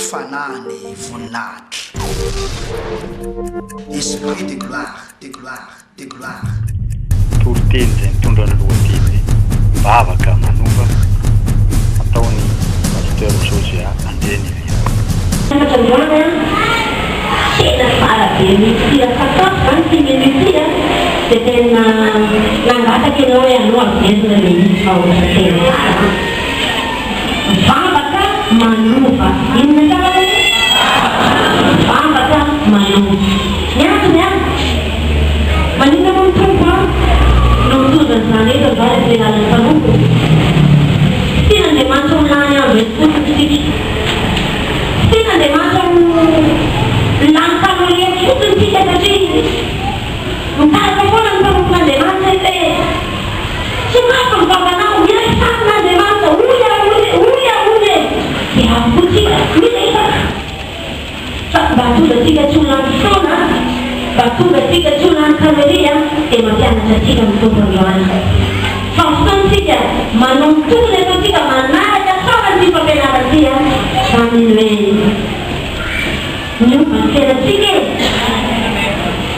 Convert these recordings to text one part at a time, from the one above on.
fanany voninahitra. Esprit de gloire, de gloire, de gloire. Toroteny izay mitondra ny lohateny bavaka manova ataony pasteur Josiah Andreny Vira. Tena tsara be misia sakafo zany ty misia dia tena nangataka ianao hoe anao averina le fahoratena tsara. Vavaka manova inona tsara vavaka manova miantony a maninona mo mitombo a no mitondra zany eto zany fialana taloha tena Andriamanitra olany andro efotsika tena Andriamanitra lantano le fotony tsika satria mitarika foana ny mpamofo n'Andriamanitra hoe tsy mafa mivavanao miasan'Andriamanitra oly dia avotsika mirehefa fa mba tonga tsika tsy olany fotoana mba tonga tsika tsy olany kameria dia mampianatra tsika mitombo androany fa fotoantsika manao mitokony ataotsika manaraka tsara ny fampianarantsika zany hoe miomba ny fiainatsika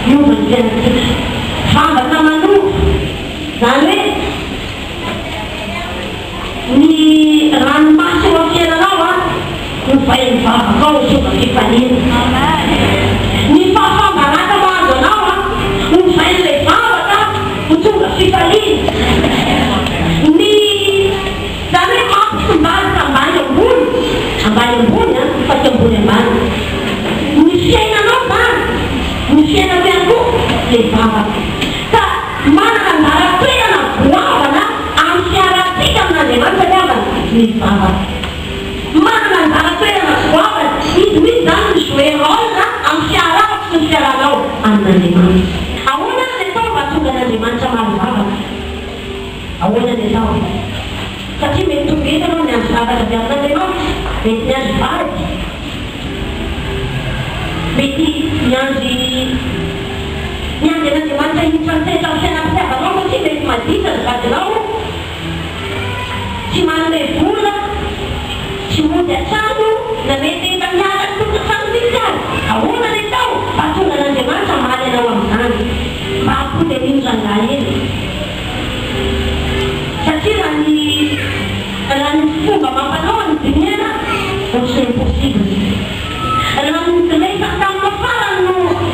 miomba ny fiainatsika vambaka manova zany hoe ny ranomasy eo amin'ny fiainanao a novay ny vavaka ao songa fifaliana ny fahafambaraka mahazo anao a novay n'ilay vavaka ho tonga fifaliana ny zany hoe mampitombarika ambany ambony a fa tsy ambony ambany ny fiainanao zany ny fiainako ihany koa le vavaka ka manana anjara-toerana goavana amin'ny fiaratsika amin'Andriamanitra liavana ny vavaka manana anjara-toerana goavana izy misy zany ny jouer rôle amin'ny fiarako sy ny fiaranao amin'Andriamanitra. Ahoana ny atao mba tonga an'Andriamanitra maro vavaka? Ahoana ny atao? Satria mety tonga eto anao ny andro zavatra avy amin'Andriamanitra, mety ny andro vady, mety miandry an'Andriamanitra hitransehtra amin'ny fiainam-pitiavanao satria mety maditra ny vadinao tsy manome vola tsy mody an-trano na mety efa miaraka tonga trano misy azy. Ahoana ny atao mba tonga an'Andriamanitra maly anao amin'izany mba hampotelin'ny rangahy eny satria raha ny fomba mampanao ny diniana ohatrany impossible raha ny rehefa taminao farany no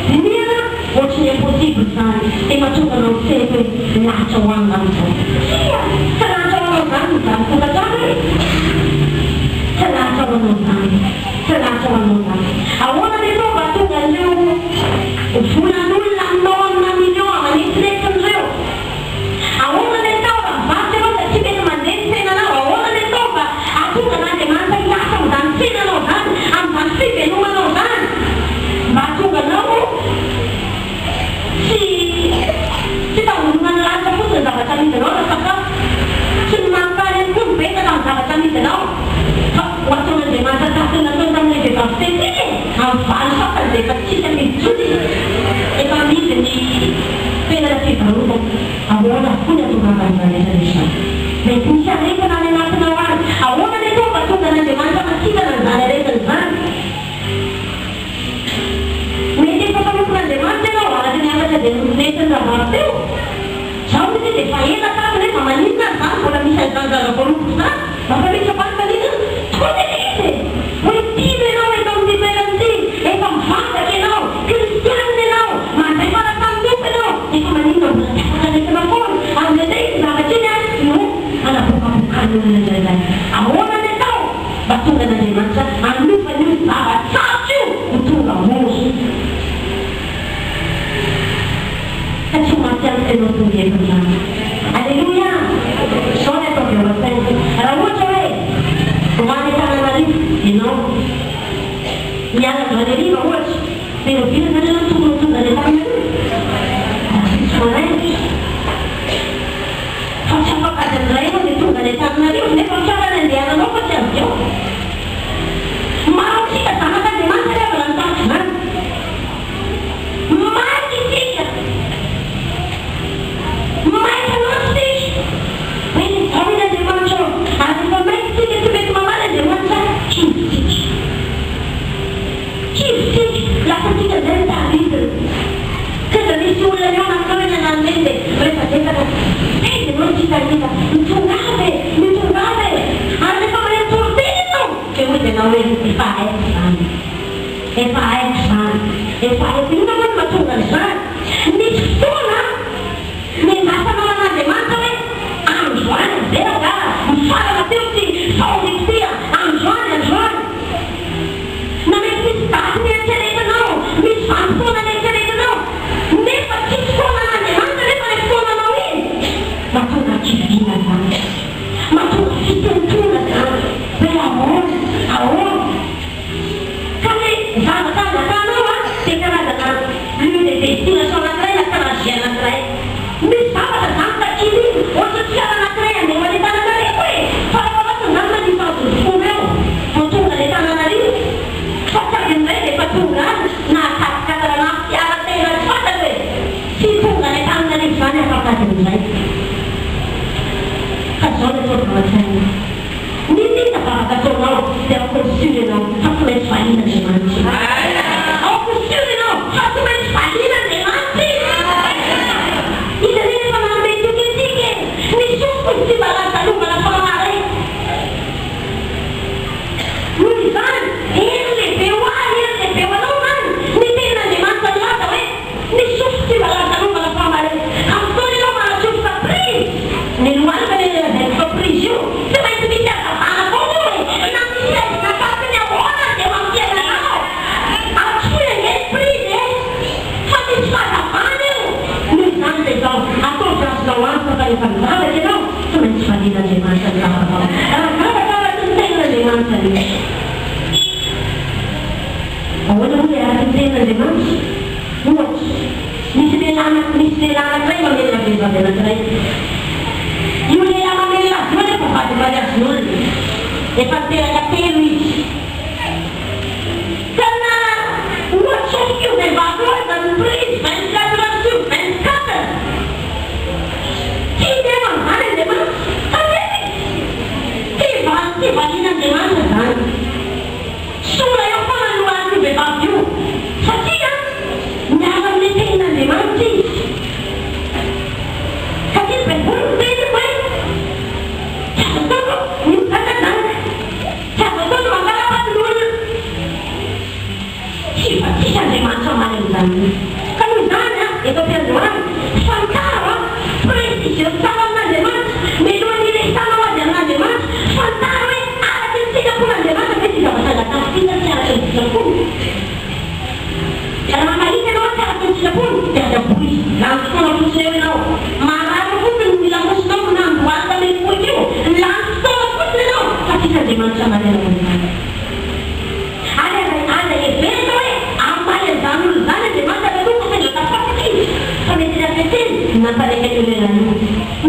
diniana ohatrany impossible zany dia mahatonga anao misehatra hoe miahatra ho any amin'izao tsy lahatra ho anao zany mizany tongatrano e tsy lahatra ho anao zany tsy lahatra ho anao zany. Ahoana ny atao mba tonga an'ireo volan'olona aminao amina million manetinetin'ireo? Ahoana ny atao mba mivarotra anao satria mety mandeha ny tsenanao? Ahoana ny atao mba atonga an'Andriamanitra hiasa amin'izany tsenanao zany amin'izany fivenomanao zany mba atonga anao tsy tamonona ny lanitra fotsiny zavatra misy anao na sakafo tsy ny mampary any koa mibetaka amin'ny zavatra misy anao fa ho ataon'Andriamanitra tahaka nataony tamin'ilay vehivavy tetika amin'ny valo fakany dia efa tsika mijody efa misy ny toerana fivarotana. Ahoana koa ny atongavan'izany rehetrarehetra mety misy aretina any anatinao any. Ahoana ny atao mba tonga an'Andriamanitra masintana an'izany aretiny zany? Mety efa mpanofon'Andriamanitra ianao araka ny afatra dia netiny ravaro teo zao izy dia efa ela taminy efa maninona zany mbola misy an'izany zava-boaloko zany mafa misy apany maninona tonelete hoe tino ianao eto amin'ny toeran'ity efa mivavaka ianao kristianina ianao mandray faratamindoko ianao efa maninona mbola tiafaka retina foana amin'ilay izy zavatra iny a no anabokabokan'ny olona indraindray. Ahoana ny atao mba tonga an'Andriamanitra anofany io zava-tsarotra io ho tonga mozo satria mampianatra ianao tonga eto zany. Alleluia. Zao ny atao beorasaina raha ohatra hoe hoany Antananarivo ianao miala Antananarivo ohatra dia vina zany ianao tonga ny Antananarivo maraina fa tsy afakady amin'ray ianao dia tonga ny Antananarivo nefa fiara ny andehananao fa tsy azy eo. Maro tsika zanak'Andriamanitra rehefa nantafy zany maiky tsika maiky anao tsika hoe zao ny Andriamanitra ary efa maiky tsika tsy mety mamaly Andriamanitra intsika kita mitungave ada kemarin turtino che vuoi che non ti fa e fa prima non ma tu non sai nessuna ne basta non la demandare Anjuan dela fala na tutti sono sia Anjuan non esiste ne cerete no mi fanno ne cerete no ne faccio suona ne mandare per suona no ma tu non ci fina ma tu ci sentuna per amore kami sama tinggal ada lu de tina sono tre la cara scena tre mi stava da tanta chili o se c'era una tre ne ma di tanta lì poi fare cosa non di fatto come tu non le tanta lì fatta che non è fattura na cacca da na chiara te la fatta te si tu non le tanta lì fare fatta che non sai canzone torno a sempre Nindi da parte torno del consiglio fatto le farine di mangi e partire da capelli karena uang sosial dan bagus dan beri mencatat mencatat tidak mana demam tapi tidak banyak demam kan sudah yang paling luar itu bebaju saja jangan meeting demam sih tapi berburu kalau sana itu perjuangan santara presisi sama nademas medon ini sama wajan nademas santara ada yang tidak pun nademas tapi tidak masalah tapi tidak cara pun karena kali ini orang cara tidak pun tidak ada puisi langsung langsung saya tahu marah pun bilang muslim menambuat kali puisi langsung pun tahu tapi nademas sama nademas ada yang betul Zanul zane de manda de lupo de la fakki pone de la petel na pare que le la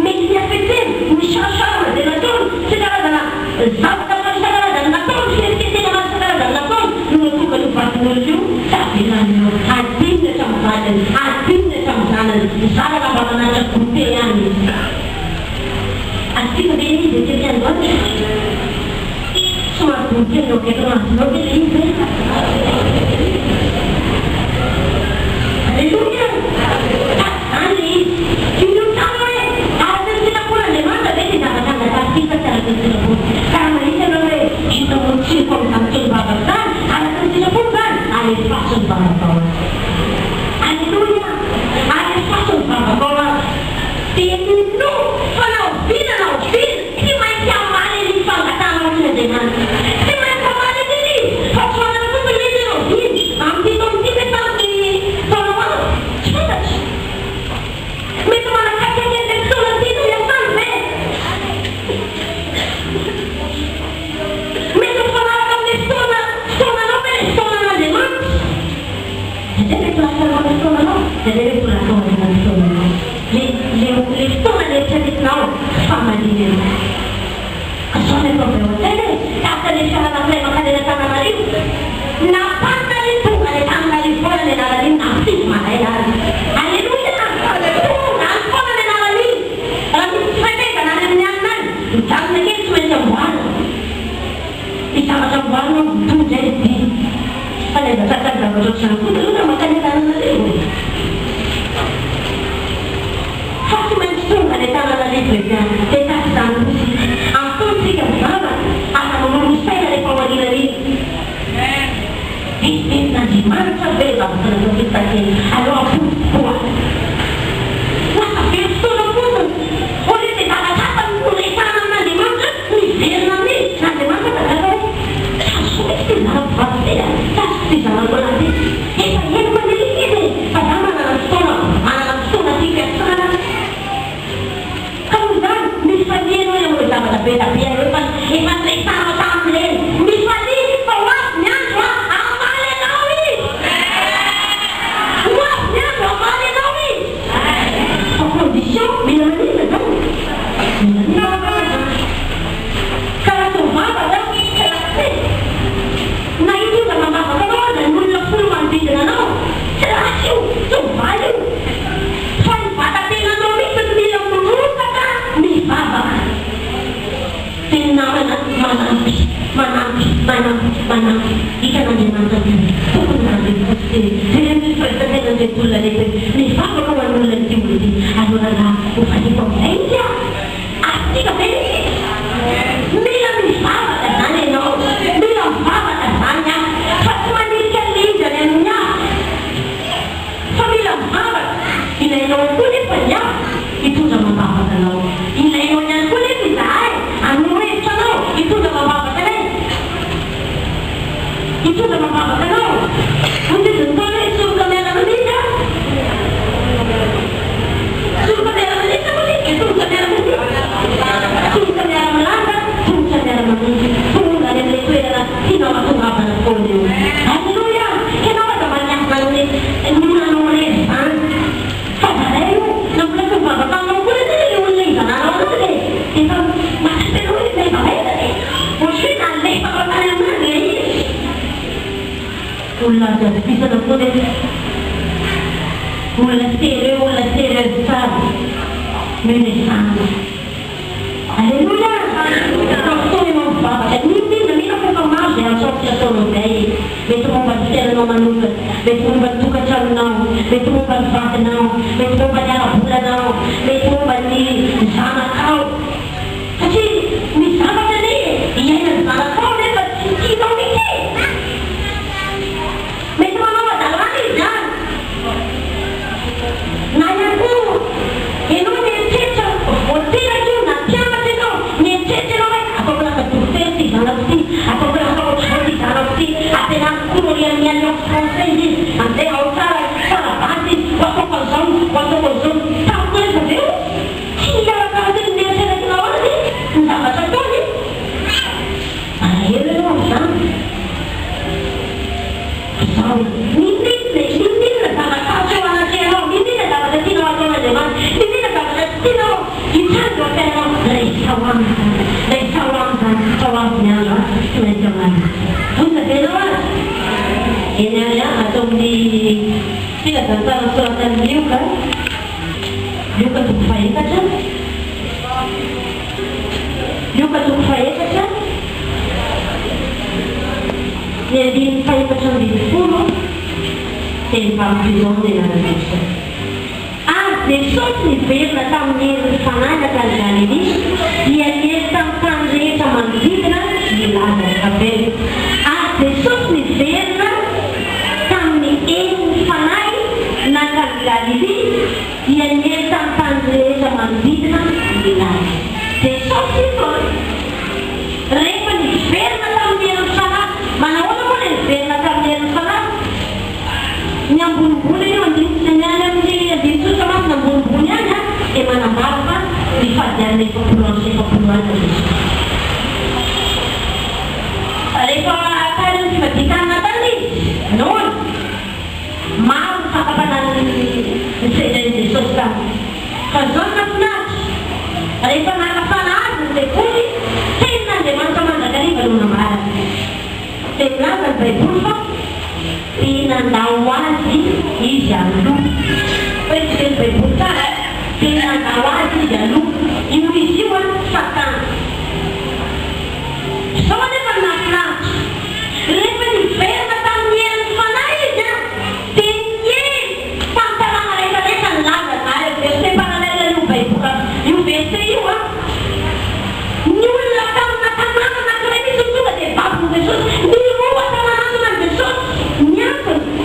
me de la petel mi shasha de la ton se da la zabta ma shara da na ton se que de la shara da na ton no tu que tu parte no ju ta na no adin de samsana sara la bana na kupe yani así de ni de que ando suma kupe no que no que le Hallelujah. Ali, you tahu ada kita pula demanda beti dah tapi kita cara kita pun. Karena ini adalah kita mesti pun tampil bahasan. Ada kita pun kan ada passion bahasan. Hallelujah. Ada passion bahasan. Tiada no, kalau bila ini macam mana ni pangkatan macam demanda. Ini macam mana ni? Passion itu beli no. Ambil tu kita tahu. Deve pula con la persona le stone del certificato fama di nero sono proprio te cazzo di sarà la prima che deve stare a na parte di tu che tanta di fuori nella linea ma è la alleluia na fuori nella linea la mi fede na nyanna tanto che tu sei buono e stava buono tu sei allora sta da cosa c'è una mattina nella linea Fatto menzione alle tavole di preghiera Andriamanitra ve vavaka natao fitanteny aloha popoa lasa very fotoana fotsiny oe dia zavatra noresana amin'Andriamanitra miverina amin'ny n'Andriamanitra dadaka hoe tasoa ty zava-bavy te taso ty zava-bola ty efa eno manelika izy fa za manana fotoana fipiasana ka moa zany misy faliana hoe amin'ireo zavatra be da be efa noresana tamin'ireny misy faliana fa ho avy ny andro amaly anao izy ho avy ny andro amaly anao izy fa condition mila manina zany ka raha tovava zany karaha na io da mamavaka anao aza ny olona folo manodidina anao tsy raha io tovava io fa ny vatan-tenanao mihitsy ny mila morotaka mivavaka teny namana manampy hitan'Andriamanitra tokony rahabe misy fahitantena ndraiky olona rehetra mivavaka ho an'olona ty olona ty aloha raha hofaniko amin'izay izy atika be mila mivavaka zany ianao mila mivavaka zany fa tsy manika linjany amin'ny fa mila mivavaka ilainao koa nefa ny hitondra mavavaka anao ilainao ihany koa nefa izahay anohevitra anao hitondra mavavaka anay hitondra mavavaka anao ondiziny tao hoe soroka miara-manitra soroka miara-manitra moa soroka miara-manitra soroka miara-malanga soroka miara-manitra tonga any amin'ilay toerana tianao mahatongavana foana eo alleluia ianao aza maniasina ny olonanao rery zany fa zaray io na mbola tsy mivavaka aminao koa zany le olona izananao anazy efa mahatenao hoe lefa maitany ohatry hoe nalefaka tany aminazy le izy olona azo azofisana foana olona sérieux tsara menesana alleluia fotoana ianao mivavaka nindrindra mila fofa maro zay atsaotsy ataonao zay mety momba ny fiainanao manokana mety momba ny tokantranonao mety momba ny vatinao mety momba ny ara-bolanao mety momba ny zanakao satria misy zavatra ne iaina ny zanakao nefa tsy tianao mihitsy mety manao adalàna izy zany na ihany koa ianao mieritreritra voateraka io na mpianatra ianao mieritreritra ianao hoe ataoko lasa dokotera ty zanako ty ataoko lasa ohatranao ty zanako ty ampianako koa norian'ny alliance française izy amizay ao tsara sarabasy ho ataoko an'izao ho ataoko an'izao tamiko rehefa aveo tsy miaraka zay mieritrerakinao azy ny zavatra ataony alahelo ianao am'izany zao indrindra zavatra eo anaty anao indrindra zavatra tianao ataon'Andriamanitra indrindra zavatra tianao hitandro ampianao raisao aminy fa ho avy ny andro tsy maintsy amany vonina be anao azy eny any atao amin'ny filazantsara soratan'ny lioka toko faefatra ny andiny faefatra ambin'ny folo teny vampizao ny anaranaisa ary Jesosy niverina tamin'ny herin'ny fanahy nakany Galilia dia niely tamin'ny tany rehetra manodidina milaza kabely ary Jesosy niverina tamin'ny herin'ny fanahy nakany Galilia dia niely tamin'ny tany rehetra manodidina milaza Jesosy izy rehefa niverina tamin'ny herin'ny fanahy manahoana moa le niverina tamin'ny herin'ny fanahy ny ambonimbony io andinitsy ny any amin'ny andinitsotra masina ambonimbony any dia manambara fa nifadianina efapolo andro sy efapolo andro Jesosy rehefa tany ny fivadikanana tany izy noana maro ny fakapanany ny sedrany Jesosy tany fa zao ny mafinaritra rehefa nanafana azy ny sekoly tenin'Andriamanitra mandrakariva no nambarany teminaza ny baiboly fa tinandao azy izy aloha hoe tsy teny baiboly tsara tinandao azy izy aloha io izy io Satana sao nefa nafinaritra rehefa niverina tamin'ny herin'ny fanahy izy dia fantarana rehetrarehetra ny laza na verset parallèle io baiboly io verset io ny olona tamina tanàna anankiray misy tonga dia vavin'i Jesosy niroa tanàna Jesosy miantona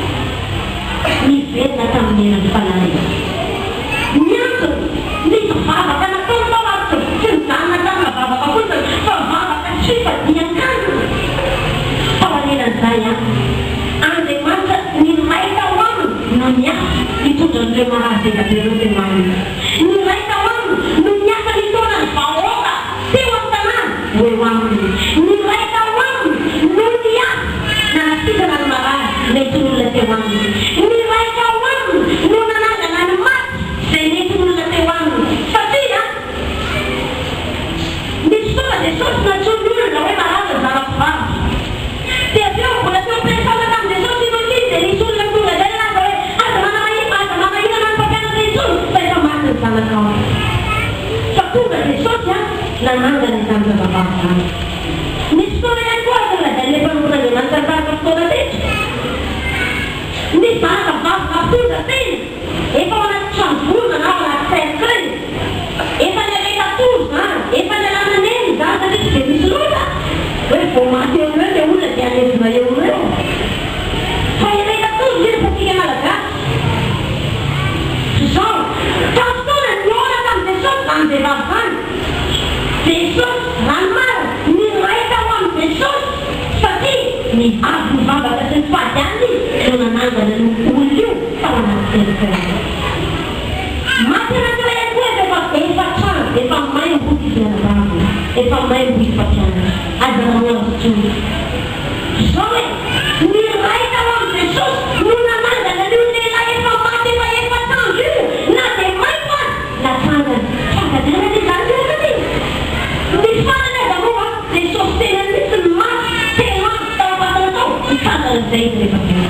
saya Andriamanitra nilay tao aminy no niasa nitondran'ireo mahazeka be ireo Andriamanitra. Nilay tao aminy no niasa nitondra ny vahoaka teo an-tanàna ho eo aminy. Nilay tao aminy no niasa nanasitana ny marary nety olona teo aminy. Nilay tao aminy no nanangana ny maty izay nety olona teo aminy. Satria misy fotoana Jesosy natsoiny olona hoe malaza zava-pivarotra. Dia aveo mbola teo am-piresahana tamin'i Jesosy izy dia nisy olona tonga izay laza hoe aza manamahina manao ny mpampianatra intsony fa efa maty ny zanakao. Fa tonga Jesosy nanangana izany zava-varotra izany. Misy fotoana ihany koa tonga izay ny mpanompon'Andriamanitra tarika fotoana teto. Misy zanaka varoka tonga teny efa ao anaty trano vonona na ao anaty cercueil. Efa nialeka tory izany, efa nialana neny izany satria tsy dia misy loatra hoe vao maty eo eo dia olona dia alezina eo eo. Fa nialeka tory izy fatsika malagasy. Izao ka fotoana niora tamin'i Jesosy izany vehivavy izany. Jesosy ranomary niray tao amin'ny Jesosy satria ny avy mivavaka sy ny fahadiany no nanangana ny olona io tao anaty cercueil. Maty anankiray ihany koa efa trano, efa maimboky izy mianavavy, efa maimboky mpampianatra, aza magnano tsony. Izao hoe niray tao amin'ny Jesosy no nanangana ny lehilahy efa maty efa efa-tandro io na dia maimbo azy natsangany. Fangadiana ny izany io satria misy fanana aza moa Jesosy tena misy ny maty tena maty tao am-batana tao mitangana izay izy rehefa tena.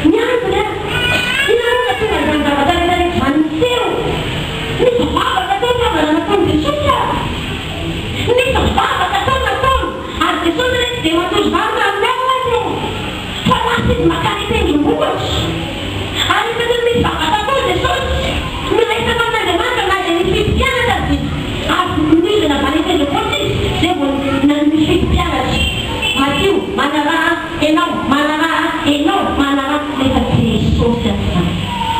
Miantona inona tonga izany zava-taretarety izany niseho. Nisy vavaka tao tavana nataony Jesosy azy. Nisy vavaka tao nataony ary Jesosy rehetra dia matory vavaka amin'ny azy eo. Fa lasa izy makany tendrombohitra. Ary izy misy vavaka tao Jesosy miresaka amin'Andriamanitra na dia nifidy mpianatra azy izy. Ary nidina avy any tendrombohitra izy izay vao nifidy mpianatra. Matio manaraha enao, manaraha enao, manaraha rehefa Jesosy azy izany.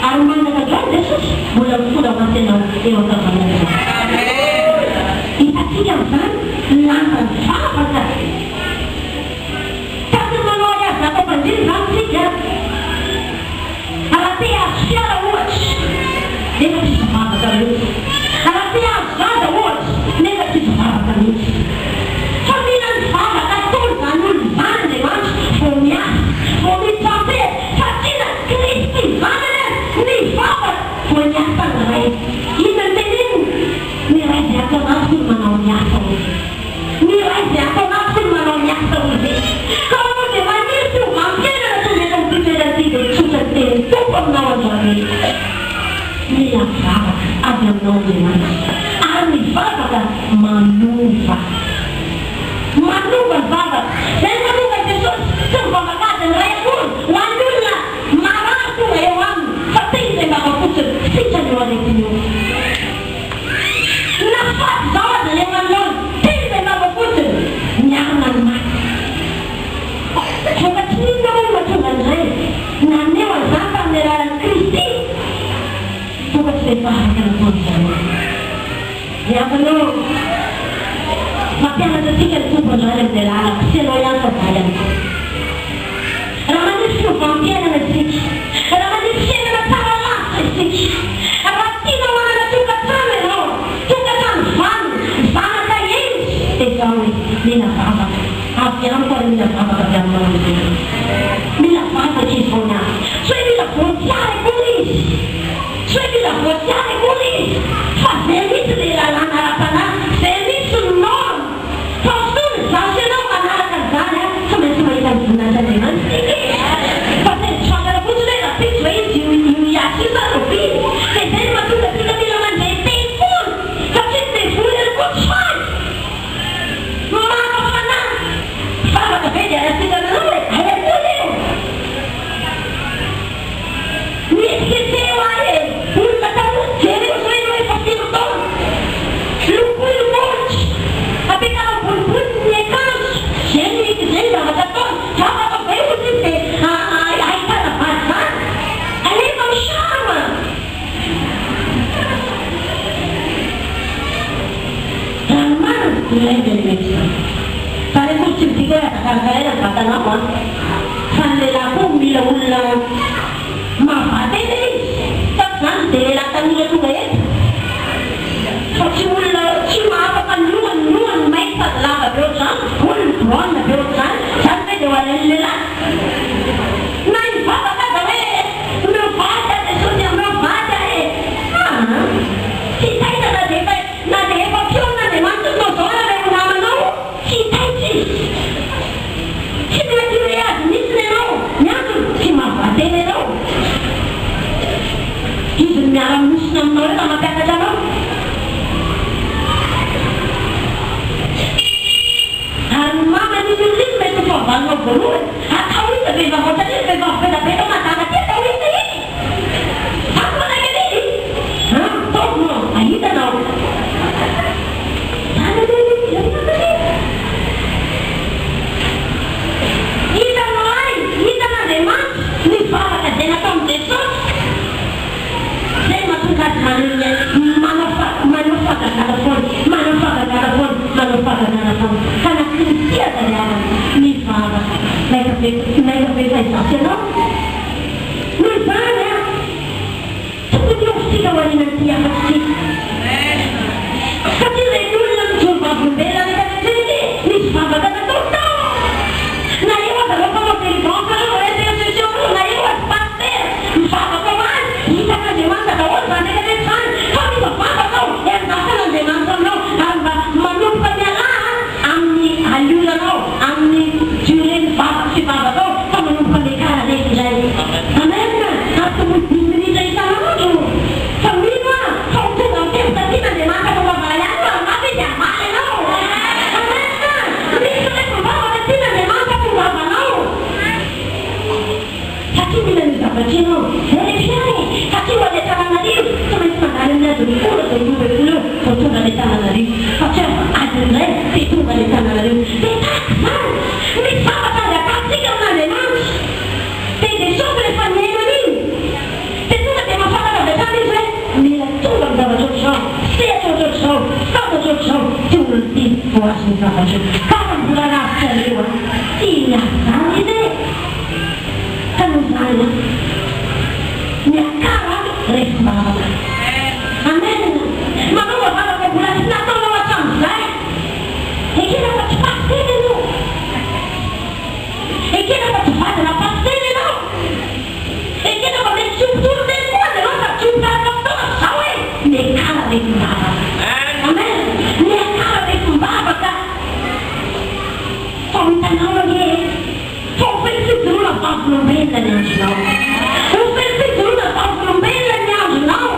Ary manana androany Jesosy mbola mifoda ho antenao eo an-kavanana. Hitantsika amin'izany lamba ny vavaka. Tazony manao azy natao mpanjiny izany tsika. Raha te azo fiara ohatra nefa tsisy vavaka mihitsy. Raha te azo zaza ohatra nefa tsisy vavaka mihitsy. Fa mila ny vavaka ataony izany olo izany Andriamanitra vao miasa, vao mitsampy satria Kristy vanana ny vavaka vao niasa ny ray. Izy ny teniny ny ray izay atao anaty no manao ny asa izy. Ny ray izay atao anaty no manao ny asa izy. Ka moa dia maniry to mampianana tonga eto amin'ny toerana dia tsotra ny teny tompo aminao androany. Mila vavaka avy aminao Andriamanitra. Ary ny vavaka manova. Manova ny vavaka. Izay manova Jesosy tsy mivavaka azy ny ray akory ho an'ny olona marary tonga eo aminy fa teny izay mbava fotsiny sitrany eo aretiny eo. Nafaty izao aza ny eo anoloana teny izay mbava fotsiny miarina ny maty. Voka tsy ninona moa mahatonga an'izay naneo an'izany tamin'ny alalan'i Kristy. Voka tsy vehivavaka nataony izany. Miavanao mampianatra antsika ny tompo androany amin'izay lalaka sy ianao ihany fa zaho ihany koa. Raha maniry fiovampiainana isika, raha maniry fiainana tsara lavitra isika, raha tianao manana tokantrano ianao, tokantrano vanaka eny dia izao hoe mila vavaka. Avy amiko ary mila vavaka avy aminao amin'izay. Mila vavaka izy vao niasa. Tsy hoe mila voatsiary koa izy. Tsy hoe mila voatsiary koa izy. Fa izay misy ilay lalàna ara-panahy, izay misy ny norme. Fa fotoana zaho sy ianao manaraka an'izany tsy maintsy mahita ny voninahitran'Andriamanitra isika. Fa tena tsy fantatra fotsiny hoe raha pitsy hoe izy io hiasa io zany no firy. Dia izay no mahatonga antsika mila mandeha teny foana satria tsy dia voly ihany koa tsy faly. Maka fanahy. Vavaka be dia arasitana anao hoe karakarena vatanao fa ny lehilahy koa mila olona mahavatena izy fa tsy zany dia lehilahy tanora tonga eto fa tsy olona tsy mahafaka nohany mainty sady lava be ohatr'izany olona broana be ohatr'izany zany hoe dia ho an'ny lehilahy na mivavaka aza hoe mivady aza soty mivady ahe tsy taitana dia na dia efa piona dia manototao zao na ilay namanao tsy taitsy izy tsy mety hoe azy mihitsy ianao miantony tsy mahavatena ianao izy miara-mosina aminao rehefa mampiakatra anao ary ny maman'iny olona iny mety fahavalonao voalohany atao ita vehivavy ohatrany iny vehivavy bedabeda madana ty atao ita iny ako manakany iny taoko ahitanao zany hitanao ay hitan'Andriamanitra mivavaka zay natao amin'ny Jesosy zay mahatonga azy manao fagagara foana ka na kristia zany avana mivavaka naika be faizasy anao noho izany tokony ofitsika ho aninan'ity afatsika satria zay olona mijoro-vavolombelona katriny misy vavaka natao tao na eo aza rehefa modelivanka reo intercession reo na eo azy paster mivavaka ho azy hitan'Andriamanitra daholo zany rehefa rehetra zany fa mivavaka ao endasan'Andriamanitra aminao ary mba manomboka mialaha amin'ny aliolanao amin'ny dureny fivavaka ao fa manomboka mekara rehetra izay amen atomodimilitra isan'andro fa mino a fa ho tonga miteny tatian'Andriamanitra fa mivavaka ihany fa amaty dia amaty ianao amen misy rehefa mivavaka tian'Andriamanitra fa mivavanao satria mila mizavatra ianao rehefiany satria ho any Antananarivo tsy maintsy mandany amin'ny adiny folo dia roapolo eo vao tonga any Antananarivo fa tsy afa adiny iray dia tonga any Antananarivo dia tahaka zany misy zavatra azy atatsika amin'Andriamanitra dia Jesosy rehefa niainana iny dia tonga dia mafantatra avy hatrany izy hoe mila tonga amin'ny zavatra ohatr'izao sehatra ohatr'izao fata ohatr'izao ty olona ty ho azy ny zavatra karaha mbola lavitra reo ty miazy zany izy ka noho zany miakara rehefa mavaka amen manao mavavaka mbola tsy nataonao hatramin'izay ekena fa tsy pastely ianao ekena fa tsy vadina pastely ianao ekena fa mety tsy ompitoro teny koa anareo fa tsy ompitaraka fotoana zao hoe miakara rehefa mavaka amen miakara rehefa mavaka fa hitanao anie fa ho felifijoroana vavolombelona ny andronao ho felifijoroana vavolombelona ny andronao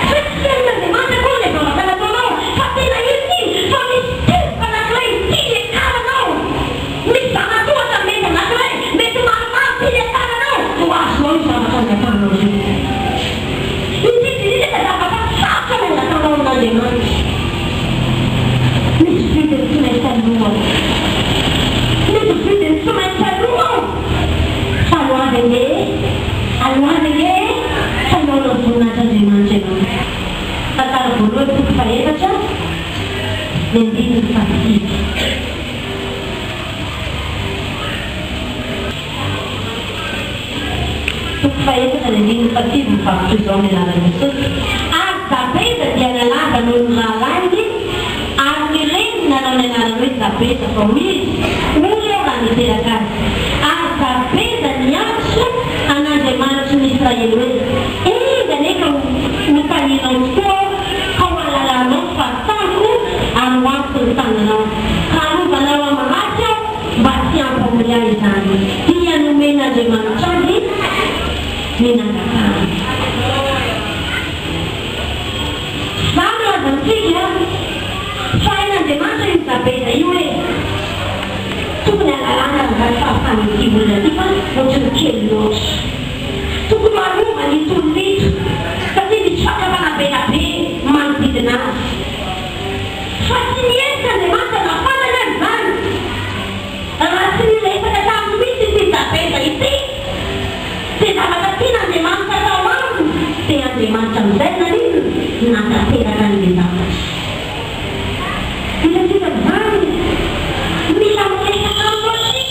fetisen'Andriamanitra koa ilay vavaka nataonao fa tena iny fa misy tevoka anankiray ty ekaranao misy zanatohatra mety anankiray mety maromaro ty ekaranao ho azonao io zavatra nataonao io indrindrindrindra zavatra sarotra ny nataonao amin'Andriamanitra misy vidiny tsy maintsy aloha misy vidiny tsy maintsy aloha fa alohavy ane fa iao nao voninahitry'Andriamanitra ianao tantara voalohany toko faefatra ny andininy fahasivy toko faefatra ny andininy fahasivy mivavitra izao amin'ny anaran'i Jesosy ary Zabeza dia nalaza noho ny rahalainy ary ny reniny nanao ny anarany hoe Zabeza fa ho izy oly eo raha niteraka azy ary Zabeza niantso an'Andriamanitra ny Israely hoe engane ka notaninao tokoa ka ho alalanao fahatako ary ho antoko ny tananao ka anovanao amaratsy aho mba tsy ampamory ahy izany dia nomen'Andriamanitra azy minangakany zany lazantsika fa hain'Andriamanitra iny Zabeza io hoe tokony alalana raha fahafanity olona ty fa ohatrany kely loatra tokony manova ny tolonito satria misy fakavana be na be manodidina azy fa tsy nienitra Andriamanitra nafanana azy zany raha tsy nilefaka tamin'ny misy ty Zabeza ity dia zavatra tian'Andriamanitra atao aminy dia Andriamanitra amin'izay nanino natateraka an'ilay zavatra ilatsika zany mila miresaka aminao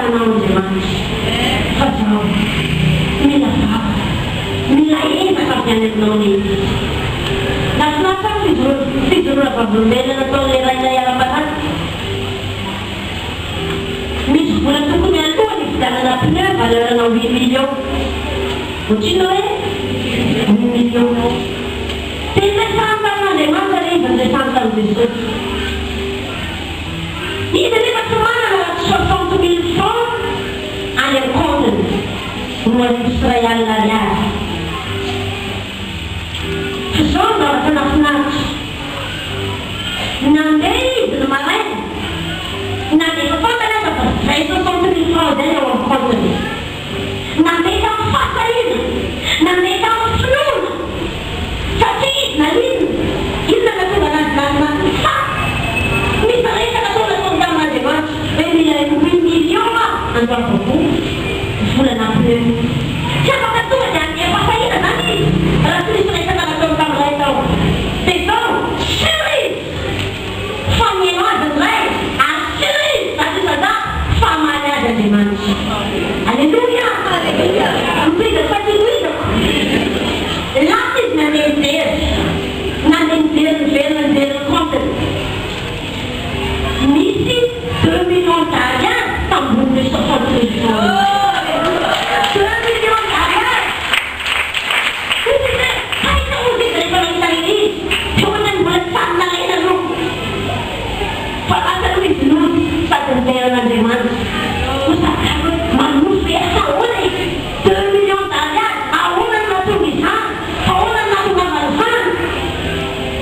tanao Andriamanitra fa zao mila vava mila ezaka avy any aminao lehibe nafinaritra fijoroana vavolombelona nataon'le rainay ara-panahy misy vola tokony aloha ny fidanana pneu valeurana 8 millions ohatrino hoe 8 millions tena santan'Andriamanitra le izy nizay santan Jesosy izy nefa tsy manana 60 000 francs any amin'ny compteny no arivo ariary fa zao mbaraka nafinaritra nandeha izy no maraina nandeha fantany aza fa zay 60 000 francs zay ao amin'ny compteny nandeha tamin'ny fasahina nandeha tamin'ny finoana satria izy nalina na tonga nazy fa misy resaka tona tonga amin'Andriamanitra hoe mila 8 millions androavako volana pneu tsy afaka tonga dia andeha fasahina zany izy raha tsy misy resaka nataony tamin'izay tao dia zao cerise famieno azy ndray ary cerise satria famaly azy Andriamanitra alleluia mipiza fatinoizako lasa izy nandeha niveriny compteny misy 2 millions d'ariary tamboniny 60 000 francs 2 millions d'ariary haita ozy izy rehefa mahitany izy teoana ny mbola samy nalaina aloha fa lasa aloha izy nozy sady niveran'Andriamanitra manofy ahoana izy 2 millions d'ariary ahoana ny mahatonga izany ahoana ny mahatonga amazany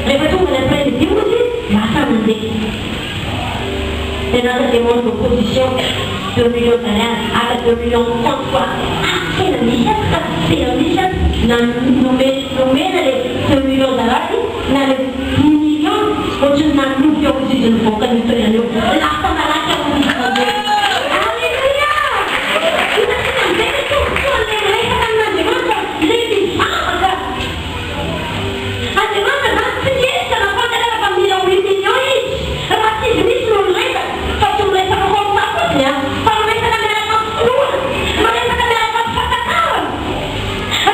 rehefa tonga le après-midi ozy lasa mandeha tena demande d'opposition 2 millions d'ariary aka 2 millions 30 fois tena misy na nomena le 2 millions d'ariary na le 10 millions ohatrany nanofy ao izy izy nivoaka nitoerana eo lasa malaky ao izy mandeha alleluia inasina mizay tokotoan'le resaka amin'Andriamanitra le mivavaka Andriamanitra zany tsy miesana fantany fa mila 8 millions izy raha tsy izy misy no resaka fa tsy miresaka hosafotsiny a fa miresaka miaraka finoana miresaka miaraka fifatakavana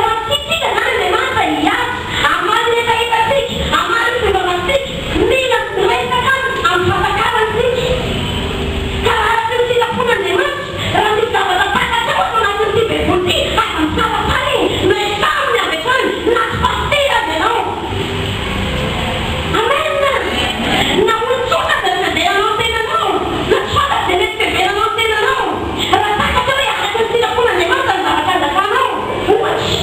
raha tsitsika zany Andriamanitra hiazy amaly etaetatsika amaly fivavatsika mila miresaka amin'ny fatakavansika ka raha tsy misilapon'Andriamanitra raha misy zavatra takatao atao anatin'ity bebody asa misavasany noesaminy avy akany na tsy pastera azy ianao amen na olon-tsoka de naderanao tenanao na tsy fantasy de mety feveranao tenanao raha takatra hoe araky ny silapon'Andriamanitra ny zavatra andakanao ohatry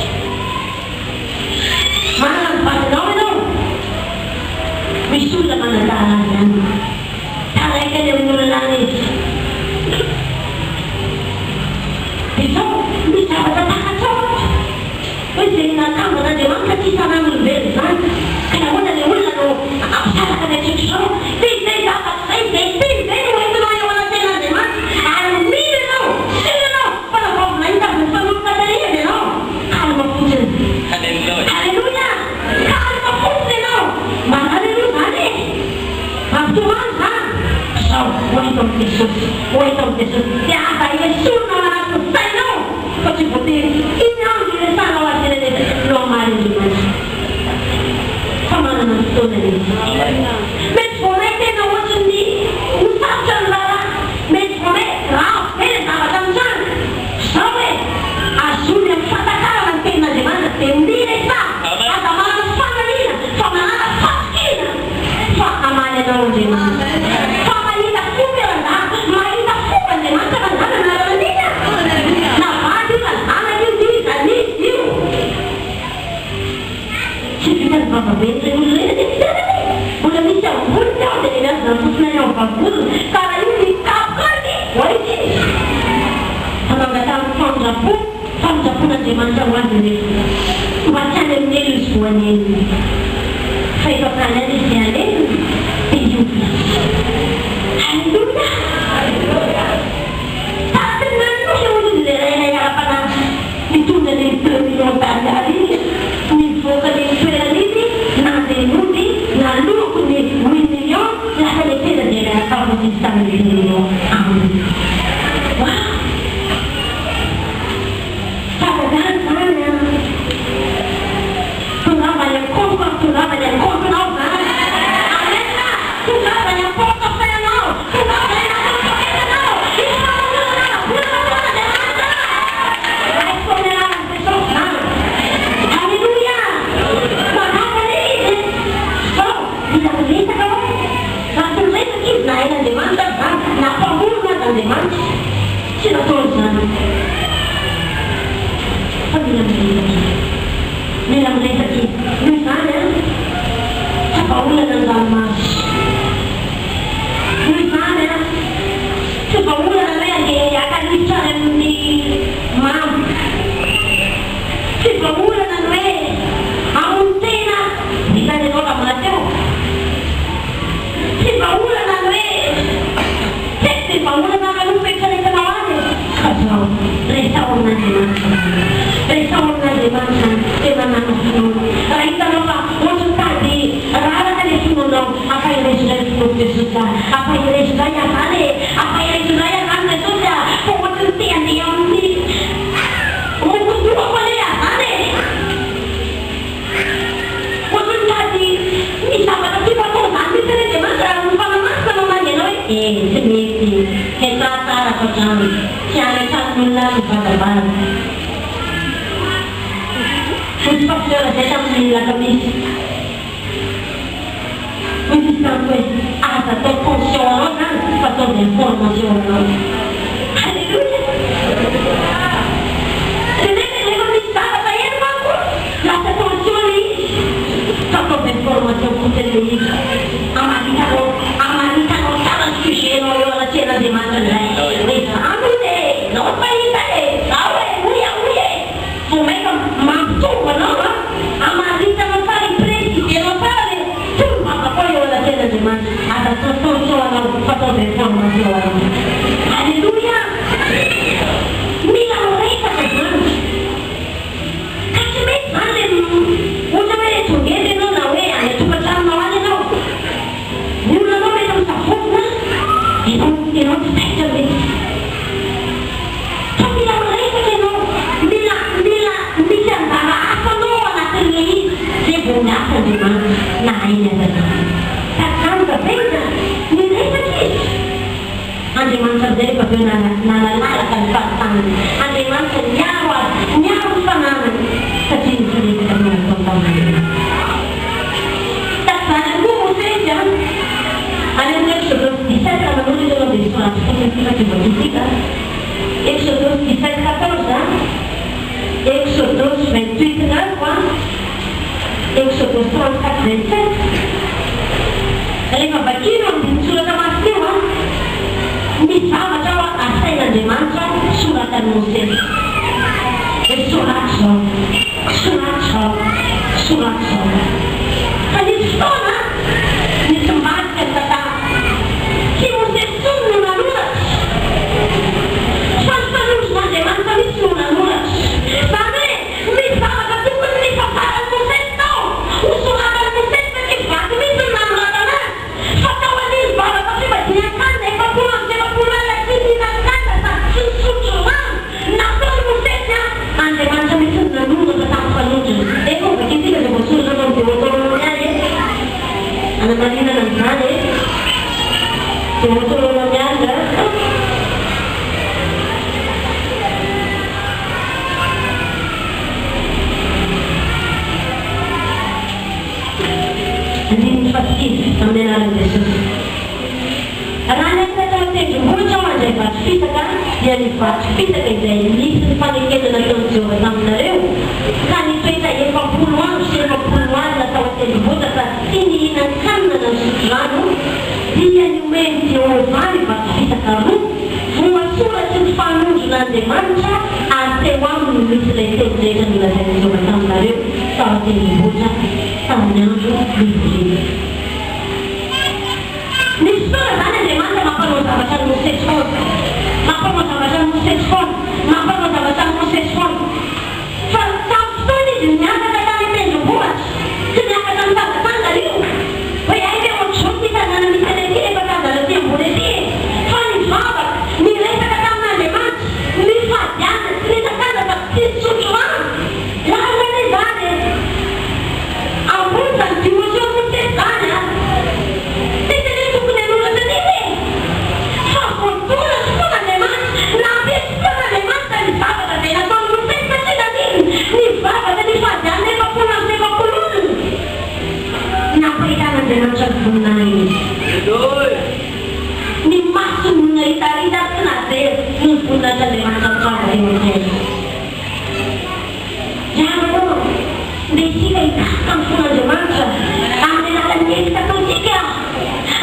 manana ny vadinao ianao misy olona manandara azy any taraiky any amin'ny olona any izy dia zao misy zavatra takatra hoe zay nakamban'Andriamanitra tsy isan'an'olombelona zany ka nahoana le olona no ampisaraka ny atrikizao dia zay zavatra zay zay no entinao eo anaten'Andriamanitra ary mila ianao sila ianao fa navavona ita avy nyfanomboka tarihany ianao kalma fotsiny alleluia kalma fotsiny ianao manaleloa zany mampitomany zany zao oahita amin'ny Jesosy dia aza iesorina ao anatin'ny sainao fa tsy voatery iny andro iresanao azy no amaly Andriamanitra fa manana ny fotoana izy mety vonay tena ohatrany misarotra ny raharaha mety vonay raha be le zavatra amin'izany zao hoe azony amin'ny fatakarana ny tenin'Andriamanitra dia miresa aza manana fanamiana fa manana fasikina fa amaly anao Andriamanitra fa mahita fomeranda mahita fomba Andriamanitra manzana narananina navady io na zanaka io io zan'izy io tsy vitany vavabenitra olona mbola misy avolony ao dia miazy nafosina ny ao vavolony karaha io mikapokany oaity famangatamin'ny famonjapon'Andriamanitra ho azy rehefa mba tsy any amin'ny elo izy voany elo fa efa kany any izy alelo dia io alleluia tatiny nanosy olony le rainay ara-panahy mitondra le 2 millions d'ariary mivoaka le toerana izy nandenody naloko ny 8 millions lasa le tena dia miaraka izy tamin'ny 8 millions aminy wow tongavany ankotonao zany amena tongavany amportefeuillenao tongavany amportefeuillenao Alleluia! Manavana izy! Milamitaka ao! Raha toloresaka izy na hain'Andriamanitra zany, na mpamolona az'Andriamanitra, tsy nataony zany. Fa mila miresaka izy. Noho izany tsy vaholana ny ranomasy. Noho izany tsy vaholana hoe andeha hiakalitra any amin'ny mamy. Tsy vaholana ny hoe amony tena vitany ianao raha mateo. Tsy vaholana ny hoe tsy vaholana manofa itsaretanao any. Ka zao resao amin'Andriamanitra. Resao amin'Andriamanitra dia manana finoana. Raha hitanao fa ohatry tady raraka ilay finoanao, afahirezoray finoana Jesosy afahirezoray azany afahirezoray azany Jesosy fa ohatry ny te andeha amin'ny ohatry ny azany ohatry ny tady ny zavatra ty fatao zany mitsy ny Andriamanitra ny fanamasika mamangy anao hoe tsy mety tsara fa trano tsy anatranin'olona mivadabara misy pasteur zay tamin'ny lakamisy misy tamiko hoe aza atao pension anao zany fa ataovy information anao. Alleluia! Rehefa misy zavatra eny manko lasa tension izy fa ataovy information fotsiny le izy amalikanao tsara ny sujetnao eo anatsyen'Andriamanitra indray rehefa aminy nao fahita zao oia vo maika mampitombo anao amalikanao tsara ipresidenao tsara le tomboaka koa eo anatsyen'Andriamanitra aza tension anao fa ataovy information anao. Alleluia! Mila miresaka zany ka tsy mety zany le ohatra hoe tongely ianao na hoe any atokantraninao any ianao ny olonanao mety misavokona ianao tsy taitra mety fa mila miresaka ianao mila misy anjara asanao anatin'le izy zay vo miasa Andriamanitra na ainy azana ka kanja beza miresaka izy. Andriamanitra zay rehefa aveo nanalalaka ny fahatanany Andriamanitra miaro ny fananany satria ny firesaka no natao tamin'Andriamanitra. Takizany koa Mosesy any amin'ny Exodus 17 raha manao izy anao dia soratry fativatisika Exodus 17:14 Exodus 28:9 Exodus 34:27 rehefa vakino amin'ny soratra masina ny zavatra ao asain'Andriamanitra soratany Mosesy hoe soraty zao fa nisy fotoana nisy marika ny tantara tsy Mosesy tsony no nanoratry fa ny mpanorozon'Andriamanitra misy no nanoratry zany hoe misy zavatra tokony mifafarany Mosesy tao hosoratany Mosesy satria vaky misy ny nanoratana fa tao an'izy bavaka tsy madinan-kanina efapolo alina tsy mihinan-kanina sady tsy misotro rano nataony Mosesy Andriamanitra misy ny nanoratra tamin'ny fanondriny efa vakitika zay voasoratra amin'ny Deutéronome any anamarinana amin'izany Deutéronome any andininy fasikisy amin'ny anaran'i Jesosy. Raha ny atao tendrombohitra ao andray vato fisaka dia ny vato fisaka izay nisy ny fanekenana taon'i Jehovah taminareo ka nitoetra 70 andro sy 70 alina tao an-tendrombohitra sady tsy nihinan-kanina na misotro rano dia niomeny Jehovah ny vato fisaka roa voasoratsy ny fanondron'Andriamanitra ary teo aminy misy ilay teny rehetra nolazain'i Jehovah taminareo tao an-tendrombohitra tamin'ny andro livrina. Nisy fotoana zany Andriamanitra mampanao zavatra ny Mosesy foana mampanao zavatra ny Mosesy foana mampanao zavatra ny Mosesy foana fa tamin'ny fotoana izy miakatra tany an-tendrombohitra tsy miakatra ny tangatanga io hoe aika ohatr'izao ty tanàna misy any aty rehefa tazana aty ambony aty fa ny vavaka miresaka tamin'Andriamanitra mifadiana tsy mitan-kanina fa tsy misotro rano laha zany zany ambony zany voninahitsan'Andriamanitra mitsoavana eny ianao dia isika hitasika amin'ny fon'Andriamanitra amin'ny alalan'ny hety ataontsika,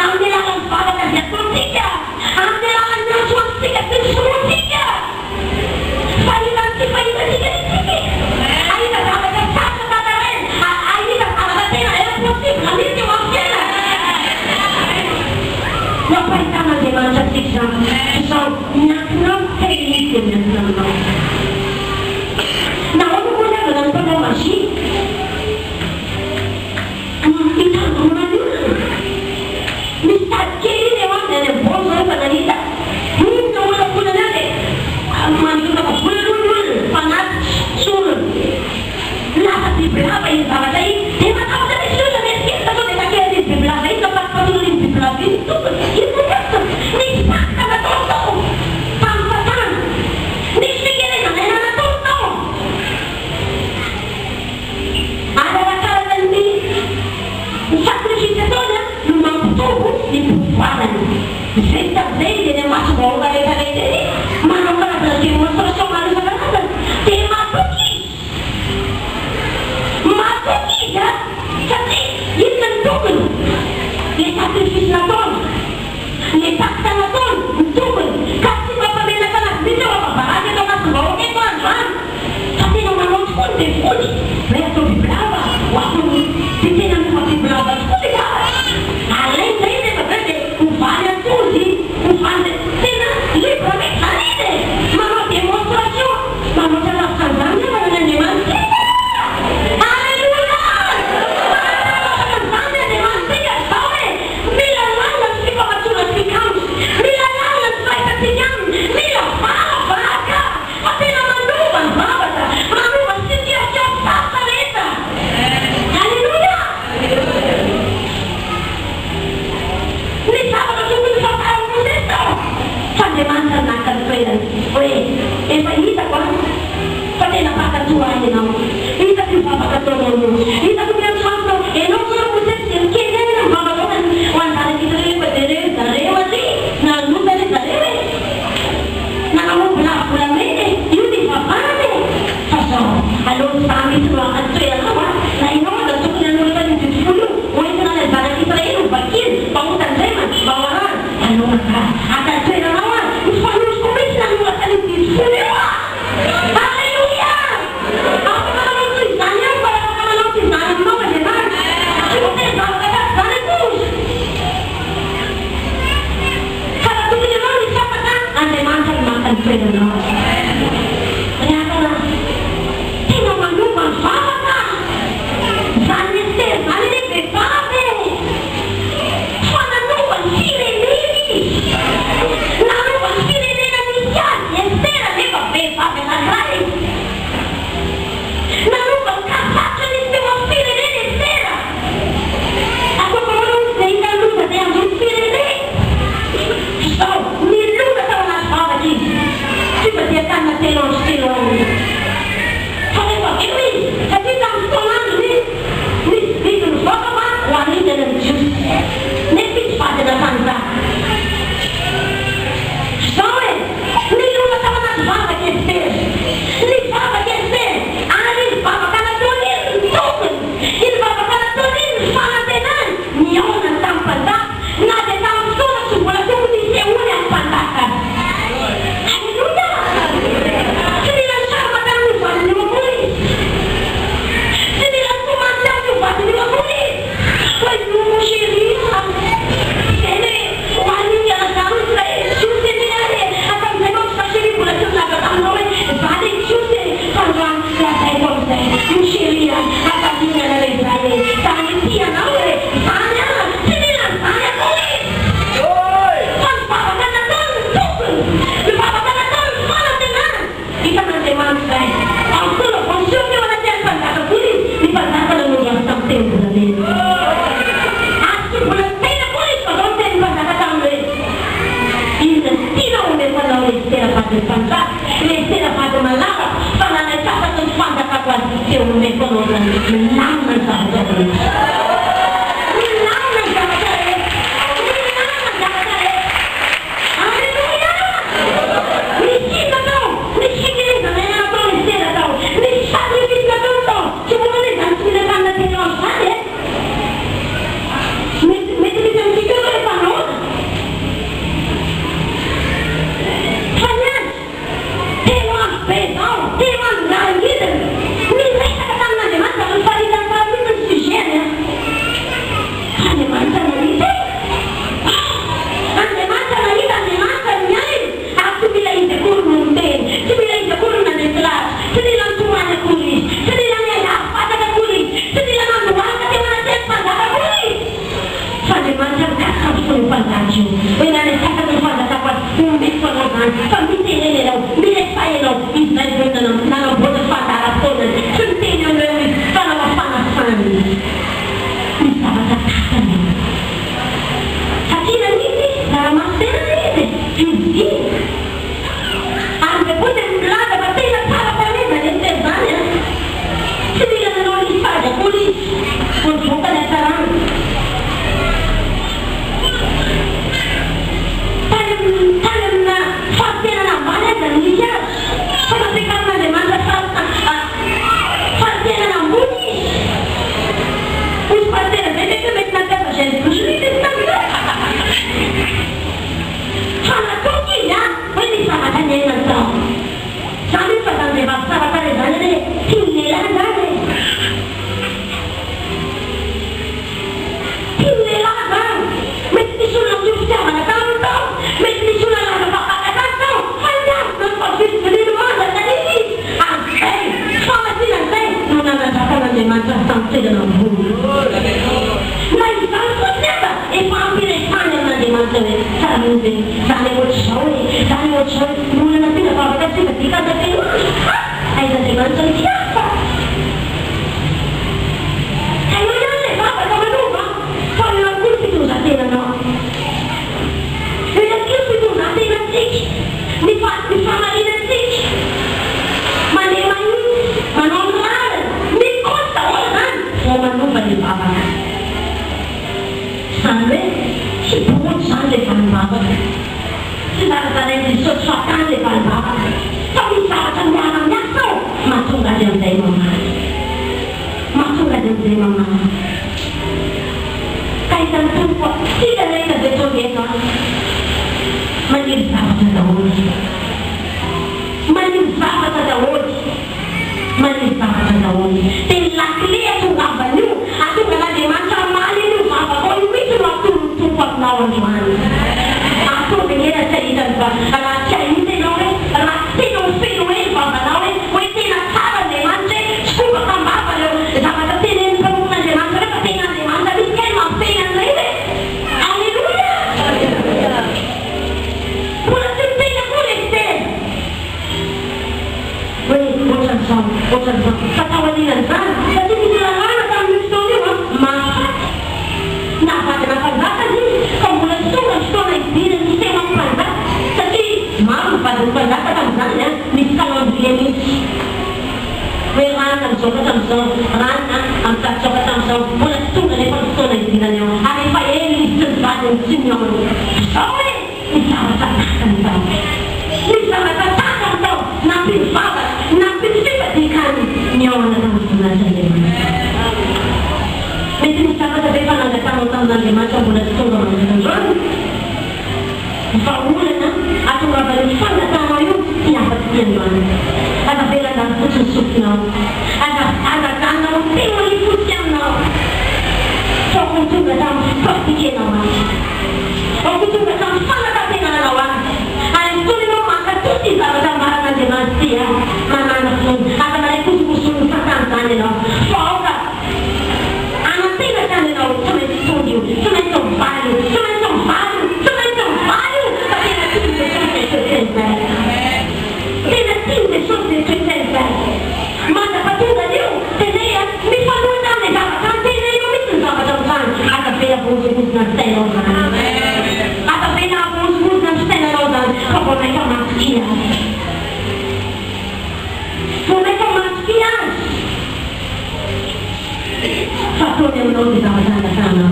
amin'ny alalan'ny valaka izay ataontsika, amin'ny alalan'ny asoantsika sy ny soroantsika. Fahitantsika ahita zavatra sasa tanareny, ahita zavatra tena impossible mihitsy eo amin'ny fiainana. Nampahitan'Andriamanitra antsika izao miankina amiko tena izy dia miankina aminao. Nahoana moa ny avana ny mpanao magia? Hitandrona ny olona. Misy tady kely iny eo aminy any ambony zao efa nahita. Ka olakolana eo dia mandrotaka vola aloha ny olona fanaty sorony. Lasa bibilava iny zavatra iny. Dia matahotra misy olona mierikerika sao dia takela iny bibilava iny ka fatopatona iny bibilava iny tompony. Ino kasa? Nisy pakika nataony tao. Fampatana. Nisy fikerena ena nataony tao. Arakaraka ny sakrifisy ataony no mampitombo ny mpivoarany. Izay tamin'izay dia ny masom-bahoaka rehetrarehetra iny manao karazana démonstration maro isan-karazany dia matoky izy. Matoky izy satria inona ny tombony? Ilay sakrifisy nataony, ilay pakika nataony ny tombony. Ka tsy mampamenaka anazy mihitsy eo am-bavahady eto masom-bahoaka eto androany. Fa tena manao tokoa ny devony. Ilay atao bibilava ho atony dia tena mifa bibilava tokoa dia alainy zay rehefa avy eo dia hovaly atozy, hovaly tena libre maître manao démonstration, manao tsarafisan'izany nefa n'Andriamanitra. Alleluia! Manao Andriamanitra izao hoe mila lalina ny fifampatsoana ny mpikamby, mila lalina ny fahitatsika aminy, mila valavaka fa tena manova ny zavatra, manova ny situation sasa rehetra. Alleluia! Ny zavatra tokony fampaharana rehetra fa Andriamanitra naka ny toerany hoe efa hitako fa tena mpakatoa ahy ianao, hitako io vavaka ataonao, hitako miantoanto ianao zao mosesy mikely eny ny vavakaonany ho an'zanak'izy rehefa dia reo zareo atry nanomba re zareo e nanamombo lavolameny io ny vavahany fa zao alohan'ny za misy no aka ny toeranao na ianao da tokony an'olona ny didifolo io hoentina ny zanak'Israely ho vakiny mba ho tanjemany mba ho arany alohaka aka ny toeranao mifanosiko mihitsy nanoloka ny didifolo io Alleluia! Afaka manao toy izany eo fa afaka manao toy izany aminao Andriamanitra. Tsy ho tena zavatra tasy izany atozy. Fa raha tokony ianao ny sapaka Andriamanitra ny maka ny toeranao. Riakana tena manova ny vavaka. Izany Ester izany ilay vehivavy fa nanova ny fireneny. Nanova ny firenena misy azy Ester nefa vehivavy anankiray. Nanova ny kazatra nisy teo amin'ny fireneny Ester. Akoko manao izy dia hinaloza dia ambony fireneny. Izao niloza tao anaty vavaka izy. Tsy mba dia kanina telo andro. Fa rehefa eo izy satria tamin'ny fotoanandrony nisy vidiny vakama ho anindana ny Jiosy. Nefa izy vadina tanjaka. Izao hoe niloza tao anaty vavaka Ester. Ny vavaka Ester ary ny vavaka nataony iny ny tompony. Iny vavaka nataony iny ny fanantenany niaona tamin'ny mpanjaka na dia tamin'ny fotoana tsy mbola tokony hisehoany amin'ny mpanjaka. Alleluia! Tsy mila nisaraka ny vadiny eo ambony izy. Tsy mila nitomantsy amin'ny vadiny eo ambony izy. Fa io moseria tena ho an'ny mianazany Israely Jiosy eny ary ataon'izay manko saseri mbola tsy milaza taminao hoe valy Jiosy fa androany lazaiko amin'izay moseria afalinana rehetrae tany ity ianao hoe zany tsy mila zany atao izy. Fa ny vavaka nataony ny tompony, ny vavaka nataony ny fanantenany. Hitan'Andriamanitra izay amin'ny fotoana vonsion teo anaty any mpanjaka koa izy ny mpanjaka nanova azy tamin'ny teny-bolamena. Ary tsy mbola tena koa izy fa zao ny teny mpanjaka taminy hoe inona ny tianao omefanao le Ester vady ny mpanjaka, le Ester vady malava fa nanaisasaky ny fanjakako azy teo omefanao zany milamina ny zavatra rehetra. Milamina ny zavatra rehetra. Milamina ny zavatra rehetra. Alleluia! Misy zany fa miteny eny ianao mirefa ianao izay voatana nanamboatra fahadarataonany tsy miteny anao hoe fanamafanafany misy zavatra takany satria nanity naramasena izy fiodiny ary be koa teny milaza fa tena tsara fanezany eny zany a tsy mila nanao nisy fahazakolo izy voavoaka ny atsarany tany amina fahitenana ambany azy misy azy fa nampiakarin'Andriamanitra fahitenana ambony izy misy fahitena be mety mety nampiasa zay bosonity tamina fa nataoko izy a hoe nisy zavatra ny ainany zao zany io fa zany vehivavy tsara tare zany hoe tia ny lehilahy zany tia ny lehilahy zany mety misy olona amin'ny fitiavana tano tao mety misy olona laza fapakaka tao fa niavy na favidivininy mazaka izy azay famasinan'izay no nanazaka tamin'Andriamanitra tamin'ny tenana ambony na izany fotsiny aza efa ampiresany amin'Andriamanitra hoe tsara mozy zany ohatr'izao hoe zany ohatr'izao hoe olana tena vavaka tsika dikazakeno aiz'Andriamanitra ny tiafa hainao ihany le vavaka manova fa eo koa ny fitonjatenanao eo koa fitonjatenantsika ny famarinantsika mandeha manitsy manao amin'ny lalana mikosta ho zany vao manova le vavaka zany hoe tsy bomoty zany le valivavaka tsy zarazarainy Jesosy fatany le valivavaka fa misy zavatra miara miasa ao mahatonga azy amin'izay mamaly mahatonga azy amin'izay mamaly ka hitany tompo tsika nahita zay tongeto maniry zavatra daholo maniry zavatra daholo maniry zavatra daholo dia ny lakile atongavan'io atonga n'Andriamanitra maly io vavaka ao io mitsy no atonony tompo aminao androany atonga nyena tsy ahitany raha tsy ahita ianao hoe raha tena ofeno hoe vavanao hoe tena tsara Andriamanitra hoe tsy fomba tambava leo zavatra tena eny mpamoron'Andriamanitra rehefa tena Andriamanitra misy kely mampena an'ilay hoe alleluia mbola tsy miteny koa le tena hoe ohatran'izao fatahoaninan'izany satria misy lalàna tamin'io fotoana io mahafaty navadana mpanjakana izy fa mbola tsy tonga ny fotoana idirany misema amin'ny mpanjaka satria maro mivadiny mpanjaka tamin'izany a misy calendrier mihitsy hoe rana mizoaka tamin'izao rana amitakizoaka tamin'izao mbola tsy tonga nefa ny fotoana idirany ao ary efa eny izy tsy mivadiny tsy miaona zao hoe ny zavatra takany tao ny zavatra takany tao nampivavaka nampififadikany miaona tamin'ny voninahitry'Andriamanitra mety misy zavatra be fanangatanao tamin'Andriamanitra mbola tsy tonga mandrandroany vaolana atongavan'ny fangatanao io ty afaty tiandroany azavelana fotsiny sofinao azaganao tena ny fotsy aminao fa ko tonga tamin'ny fifadikenao azy fa ko tonga tamin'ny fanangatenanao azy ary fotony anao mankatoty zavatra maran'Andriamanitra ty a manana fony azanare kosokosony fatany zany ianao fa aoka anantena zany ianao tsy maintsy tonga io tsy maintsy mivaly io tsy maintsy mivaly io tsy maintsy mivaly io fa tena tiany Jesosy rehetrarehetra tena tiany Jesosy rehetrarehetra mandaka tonga io tena mifanohy tamin'le zavatra tena io mitsy ny zavatra amin'izany azavena vonjovozona ny sainao zany azavena vonjovozona ny sainanao zany fa vao maika mantoky azy vao maika mantoky azy fa ataony aminao dia zavatra andakanao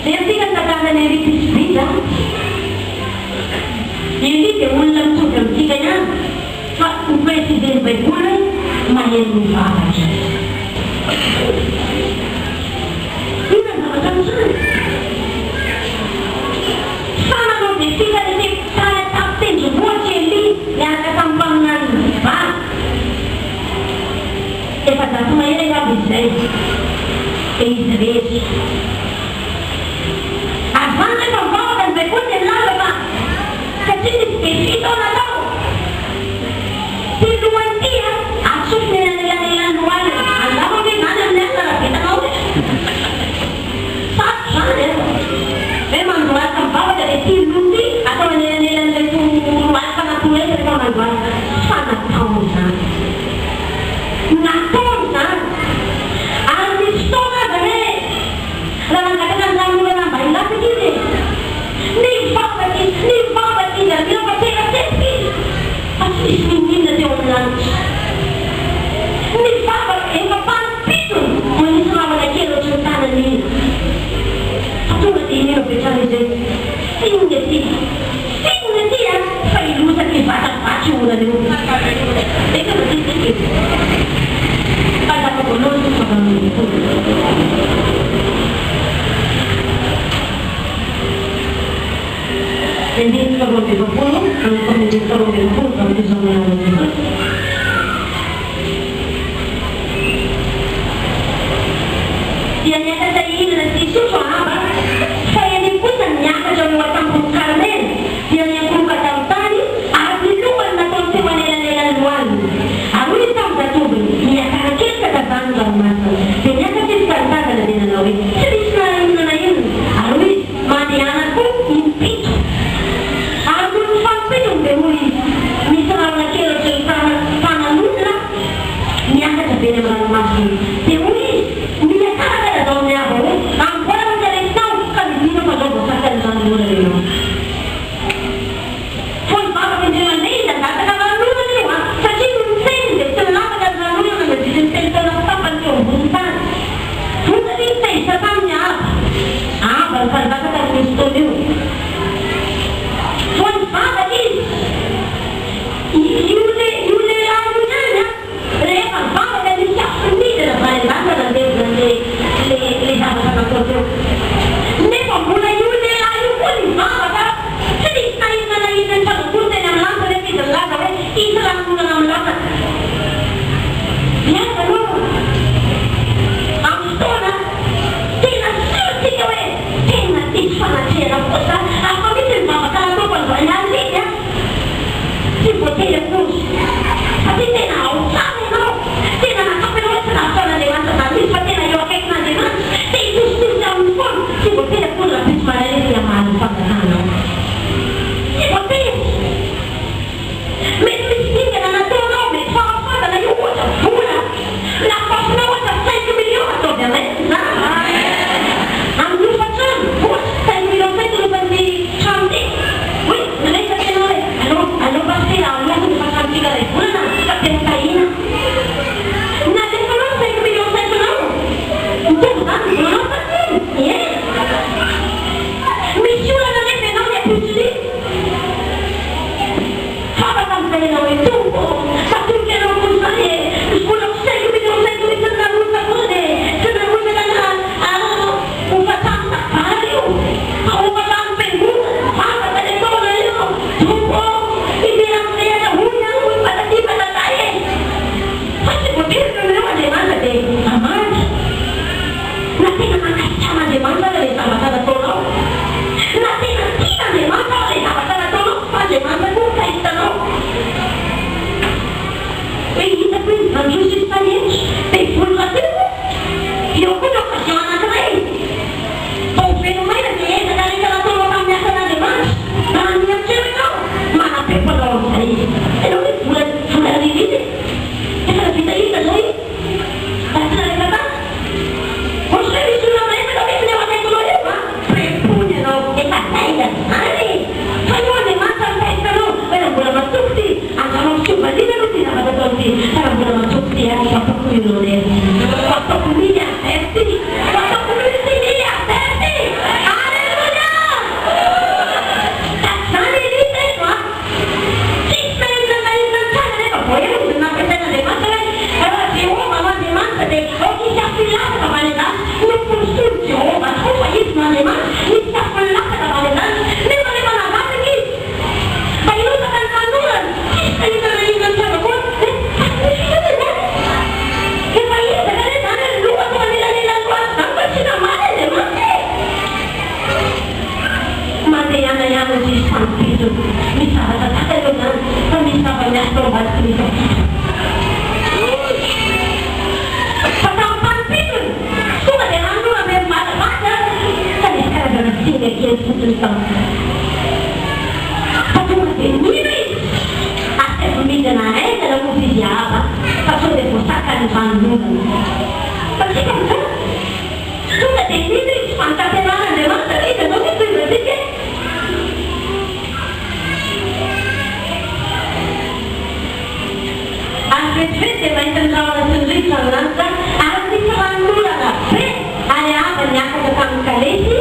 dia antsika ny tatana ny Elie Tisbita Elie dia olona mitovy amintsika ihany fa nipresiden'ny baiboly maheno mivavaka ina ny zavatra amin'izany sananao dia fikarete tsara tapitendrovohatra Elie niaraka tamin'ny mpaminany mivavaka efa dato mahery aby izay dia izy rehetra ary zany rehefa mivavaka ny baiboly dia milaza fa satria nisy be fitaona tao ty lohany ty a atsofiny elanelanelany loany andava hoe zany amin'ny any narabetanao hoe sato zany hoe mandoaraka mivavaka dia ty loha ty atao anelanelan'ilay loany Sisi menina teo amin'ny lanitra. Ny vava efa mpampitony manisy lavana kely ohatry ny tanany iny. Fa tonga dia iny avetsana izay. Sinona ty fa ilosaky vatavatry olana io. Eka matetiky. Azaka voalohany sy favaman'ny folo. Andiny faharoa amby efapolo, amin'ny famindiny faharoa amby efapolo, amin'izao miarana dia niakatra ihinana sy sotro haba, fa eny kosa niakatra eo atampony Carmel, dia niakoroka tamin-tany, ary ny lohany nataony teo anelanelan'ny lohaliny. Ary hoy tamin'ny zatobiny, niakarakely ka tazany ranomasina. Dia niakatra izy ka nitazana dia nanao hoe, tsy misy nahinana ino. Ary hoy izy, mandehanako impito. Ary noho ny fampitony dia hoy izy, misy ravina kely ohatry ny tanan'olona, niakatra be ny amin'ny ranomasina. Dia hoy izy, niakarakara zao amin'ny ava hoe, amboarana ny aretinao ka midino fa zao voasakany zany loana renao. Fony vavaka indreo mandeha izy angataka ranonana io a, satria no niteny dia tsy nilavaka ny ranonana mandritra ny telo taona fitapany teo ambony tany. Vokany iny tezitra tamin'ny ava ny fanjakaka ny Kristony io. Fony vavaka izy, io lehilahy io ihany a, rehefa vavaka nisy afimidina valindatana le zavatra natao teo. Nefa mbola io lehilahy io koa ny vavaka, tsy nisy nahinana ny fanakolo teny amin'ny lasa rehefa izy nilaza hoe isy ranonana amin'ny lasa. Miaka aloha, amin'ny fotoana tena siritsika hoe tena tisy fanatrehana kosa, afa misy ny vavaka nataoko an'izany alina iny a, tsy voatery akory. Satria tena aotsana ianao, tena nakapana hoe tsy nahataon'Andriamanitra zany izy fa tena eo akaikin'Andriamanitra, dia itositosy amin'ny fono, tsy voatery akory raha misy mararety amaly ny fangatanao. Tsy voatery. Mety misy dingana nataonao, mety fahafantana io ohatra vola, napasinao ohatra 5 millions ataovy amainy zany. Amin'ny ofatrano, ohatra 5 millions 5 lofan'ny trano ty. Hoe, niresaka ianao hoe, allo pastera, allohako ny fatranotsika ray volana, ka tena tahina. Nalefanao 5 millions 5 nao. Mitombo zany volanao fatiny. Ie. Misy olana nefa ianao ny apostoli. Fafaka amin'izay ianao hoe tombo, fatoloka ianao koa zany e, volako 5 millions 5 misy nanarota koa dia tsy nanotana hofatany tabary io, hofatany pengonana, fafaka le taona io, tombo, iberanilehatra hoy ao hoe patati patata e. Fa tsy voatery eo Andriamanitra dia amandry. Na tena mankasitrahan'Andriamanitra le zavatra nataonao. Na tena tian'Andriamanitra le zavatra nataonao, fa Andriamanitra koa kahitanao. Hoe hitako izy vandroso izy fanenitra, dia volona teo. Eo koa ny okazion anankiray. Vao velomaina dia ezaka rehetra nataonao tamin'ny asan'Andriamanitra. Raha miantreo ianao, manam-pempanao amin'izay izy. Ianao hoe vola ririny. Efa navita hita zao io. Raha tsy narehefa tany. Ohatry hoe misy olona mahefa hoe ny ao anaikinao io a, prempony ianao, efa taika zany. Fa io Andriamanitra ny tahitanao, hoe raha mbola matoky ty, andrama fisiovaliana aloha ty zavatra atao ty, fa raha mbola matoky ty any fatako milionnaire. Fatako milliardaire ty, fatako multimilliardaire ty. Alleluia! Zany elita ino a. Tsisy nahinana tsara nefa voaelo izy nampiasain'Andriamanitra hoe raha Jehova no Andriamanitra dia oky afilasaka avany an'azy. Nopolosolo Jehova koa fa izy no Andriamanitra, nisy afilasaka avany an'azy. Nefa rehefa navasaka izy, mba ilosaka ny tanolany, tsisy nahinana tsara koa. Efa izaka re zany hoe lohako manelanelan'ny loazy zany fa tsy namaly Andriamanitra e. Mandeha ihana izy fampitony. Misy zavatra taka eo zany, fa misy zava-miasa tao ambadiky mifampitony. Fa tamin'ny fampitony, tonga dia ranonana be matamata, fa nisy karazana singa kely fotony taminy. Fa tonga dia nino izy, asefomidina entana moa izy hava, fa tonga dia voasakany ranonana. Fa tsika mizany, tonga dia nino izy fantatenan'Andriamanitra izy anao ny toivatsika e. vetivety dia mahita nizahona sy ny rivotra ny lanitra ary ny firan'olana be ary ava ny afaka tamin'ny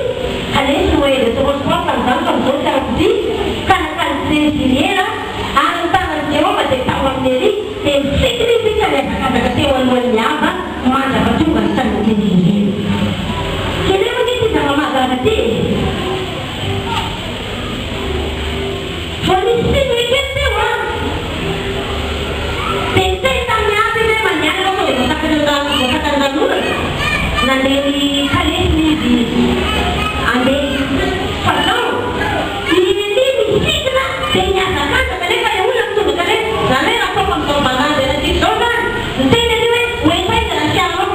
kalesy hoe le transport am'izany fa mizao sarapodi kanakany zeriera ary ny tanany Jehova dia tao amin'ny ery dia misikirisikra ny azakazaka teo alohan'ny ava mandraka tonga ny tanany tenizireny keleo ny ty zava-mazana ty fa nisy simekely teo a dia teny tamin'ny ava izy hoe mandiany ao sao voakakan'ran'olana nandeha ny kalesy izy andeha fatao izy misikina dia niazakazaka nefa le olona mitonga kale zany hoe raha tao amin'izao banany dia naty zao zany niteny any hoe faizana fianao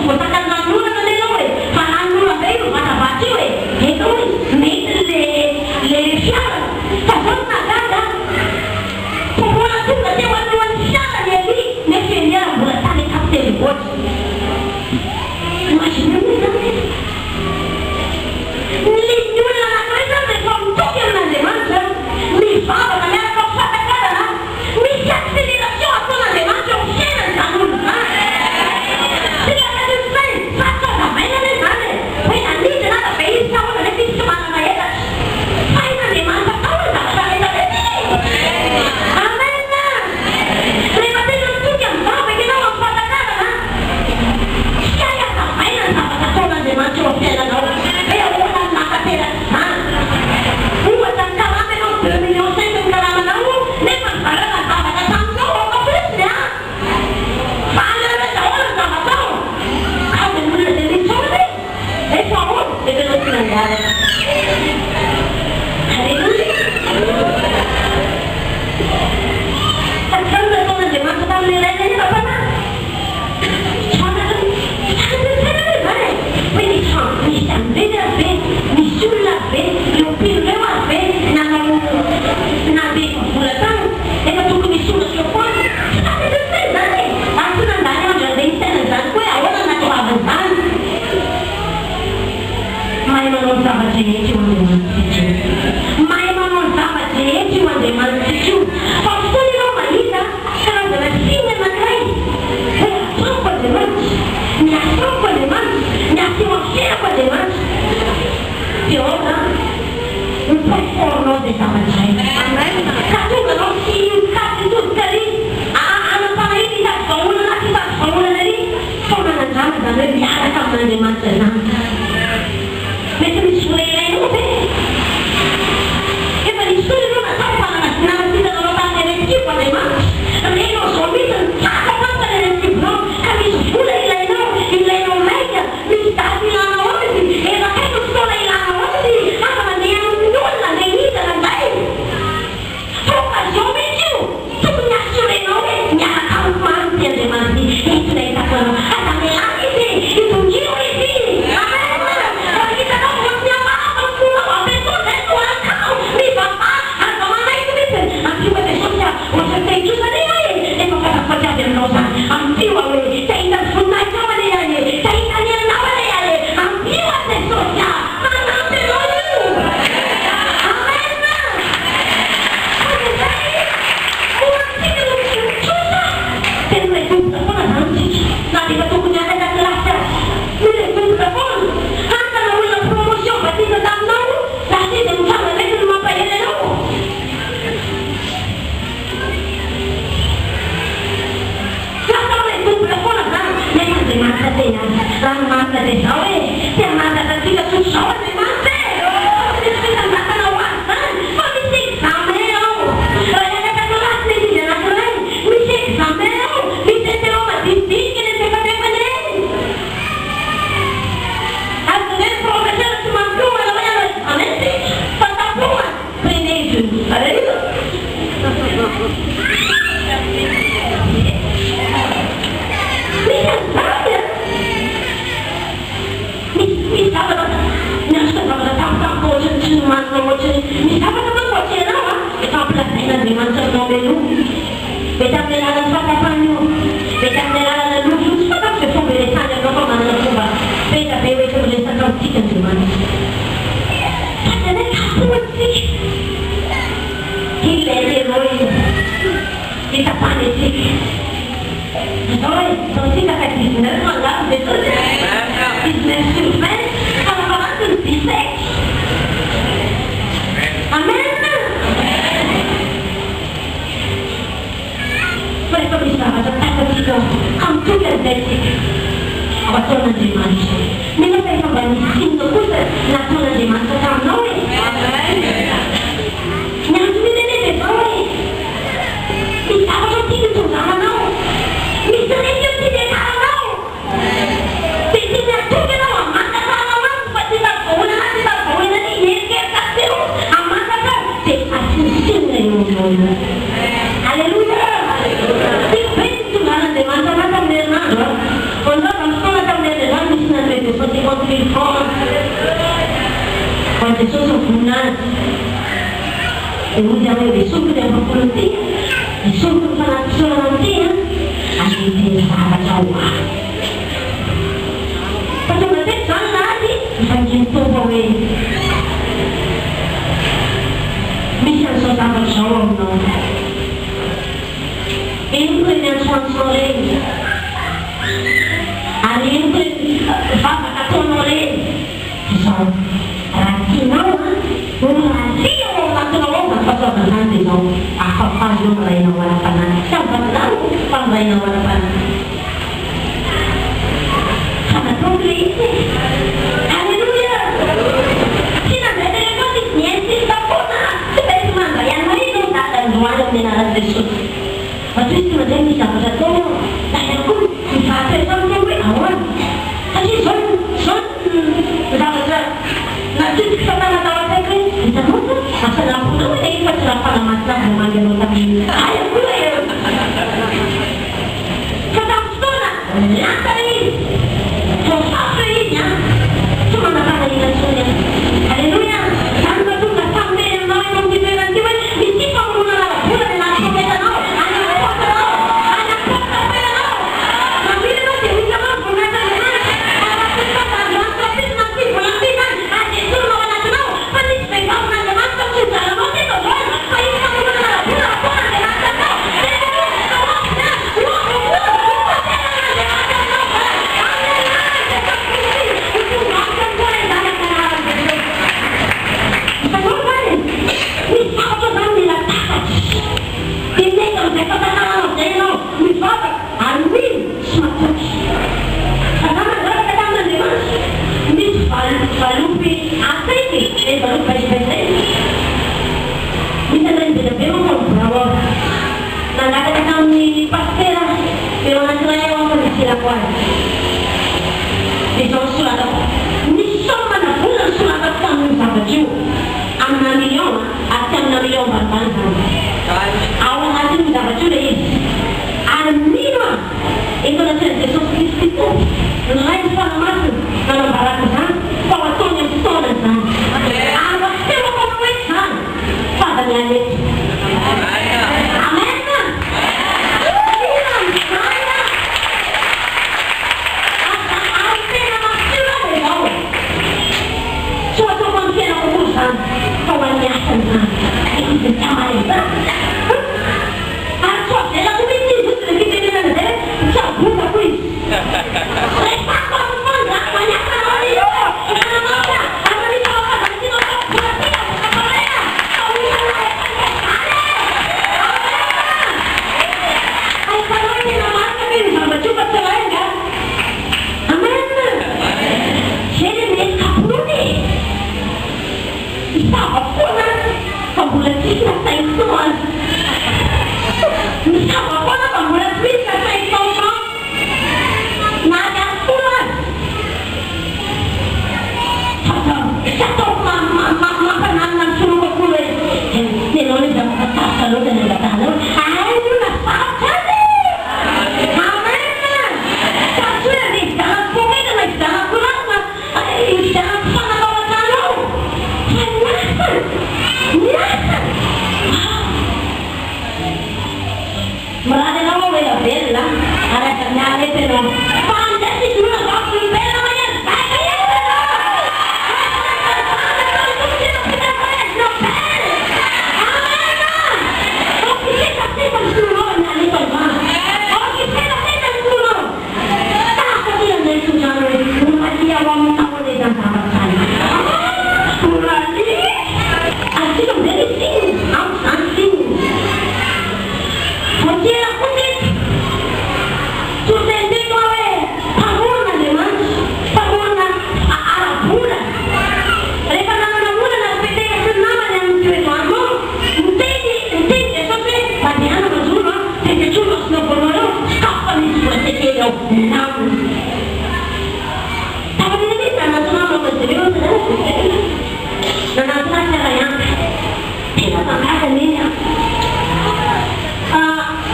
voatakan'ran'olana le anao hoe fa ran'olona be io vatavaty io hoe eto hoe mety le fiara fa zao ny nagaga fa mbola tonga teo alohan'ny fiara ny ali nefa eniara mbola tany kapiteny boatra imagine hoe zany ny olona anankiray zany rehefa mitoky amin'Andriamanitra mivavaka miaraka mifatakadana misy accélération ataon'Andriamanitra eo fiainany zany olona zany sikakatozay fatozavainany zany hoe nanidina aza be izy sa ola nefa izy tsy manana helatra fain'Andriamanitra atao ny zavatra rehetra amena rehefa tena mitoky mivavaka ianao mifatakadana sy azavainany zavatra ataon'Andriamanitra eo fiainanao kita panik sih. Soalnya, kalau kita kayak business, nggak betul ya. Business survey, kalau itu bisa. Amin. Mereka bisa baca kata kita, kamu juga jadi. Apa tuh nanti manusia? Mereka bisa banyak cinta pusat, nak tuh nanti manusia kamu nawe. Yang sudah ini nawe. Bisa apa sih itu sama nawe? Bisa itu tidak sama nawe. Tidak tuh kita mata sama nawe, tidak boleh nanti ini kita tahu. Amat apa? Tidak asing yang Haleluya. Itu kan de macam-macam dia nak. Kalau macam dia dalam bisnes itu seperti konflik. Kalau sesuatu punya, kemudian besok dia berpolitik, besok berpolitik nanti, akhirnya sahabat jauh. Pada masa kan lagi, macam tu boleh. Misal sahabat jauh nak. Ini yang soleh. Hari ini apa kata soleh? So, rati nawa, rati yang orang tu nawa apa tu nanti nawa. Apa yang lain nawa apa nanti? Siapa tahu apa lain nawa apa? Sama soleh. Haleluya. Kita ada yang masih nyenti tak pernah. Seperti mana? Yang lain tu tak ada dua yang menarik besok. Waktu itu ada bisa berdoa, saya pun dipakai sampai awal. Tapi berapa? Nanti kita nak tahu apa kita mahu. Masa lampu tu ini macam apa nama saya memanggil orang ini. Ayah pula ya. Kita sekolah, lantar ini, sosok ini ya. Cuma nak kali langsungnya. Haleluya. Sampai tu nak sampai yang lain yang kita nanti mesti pengguna pula nak kita tahu. Tapi ini karena semua manusia dan apa caranya? Tidak ada ni.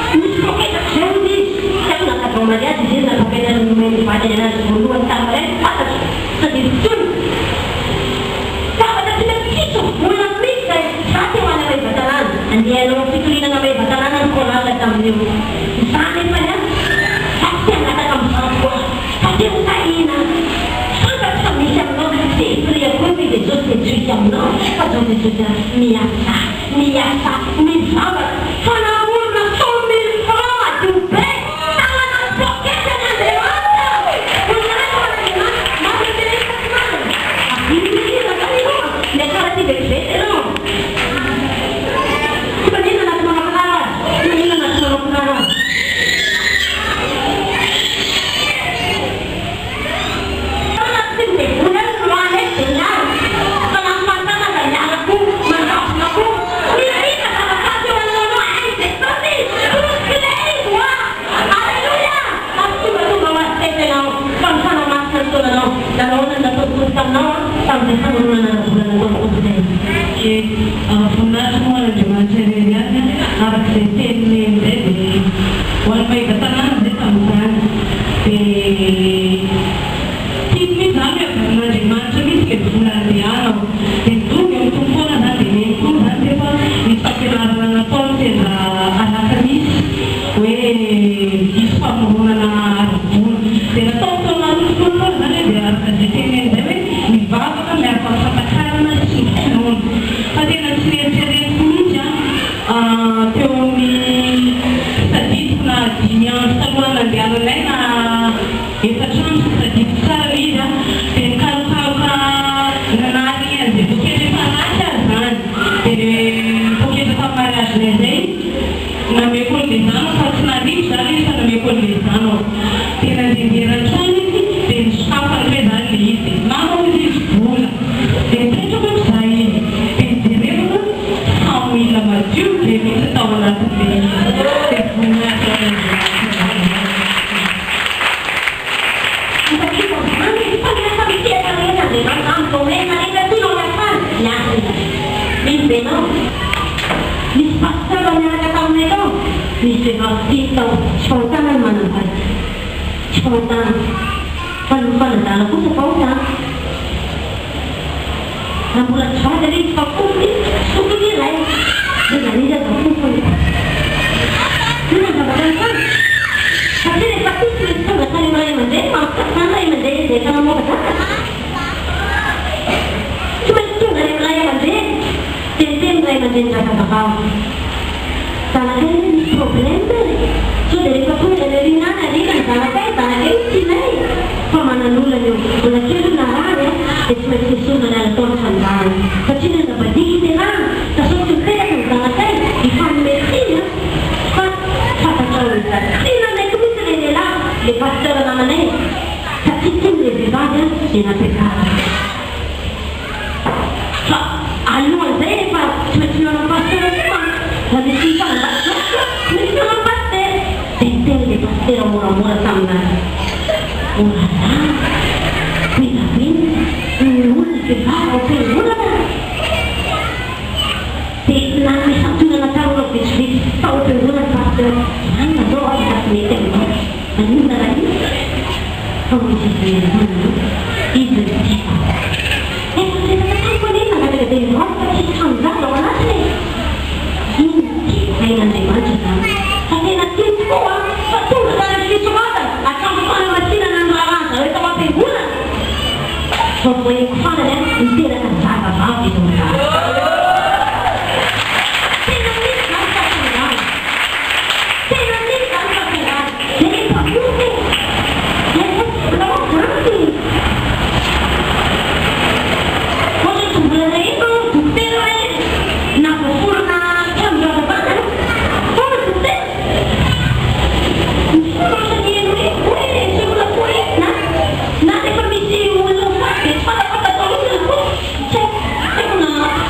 Ini pakai tak sendiri. Saya nak kata mereka di sini nak pakai dalam rumah pada jalan sebelum tak mereka sedikit. Tak ada sedikit. Mula mikir satu mana may batalan. Andi ano fikri na may batalan ang kola sa kamyo. Saan pa yan? Kasi ang kata kamsakwa. Kasi ang kaina. Sampai kami siya no. Fikri ako may Jesus ni siya no. Kasi ni siya miyasa. Miyasa. Misabat. Panahon na sumil pa. Tubig. Tangan ang poket na dewasa. Kung nalaman na mabilis ka naman. Hindi na kanino. Nakarati begbete no. Kanina na mga pagkakas. Kanina na mga pagkakas.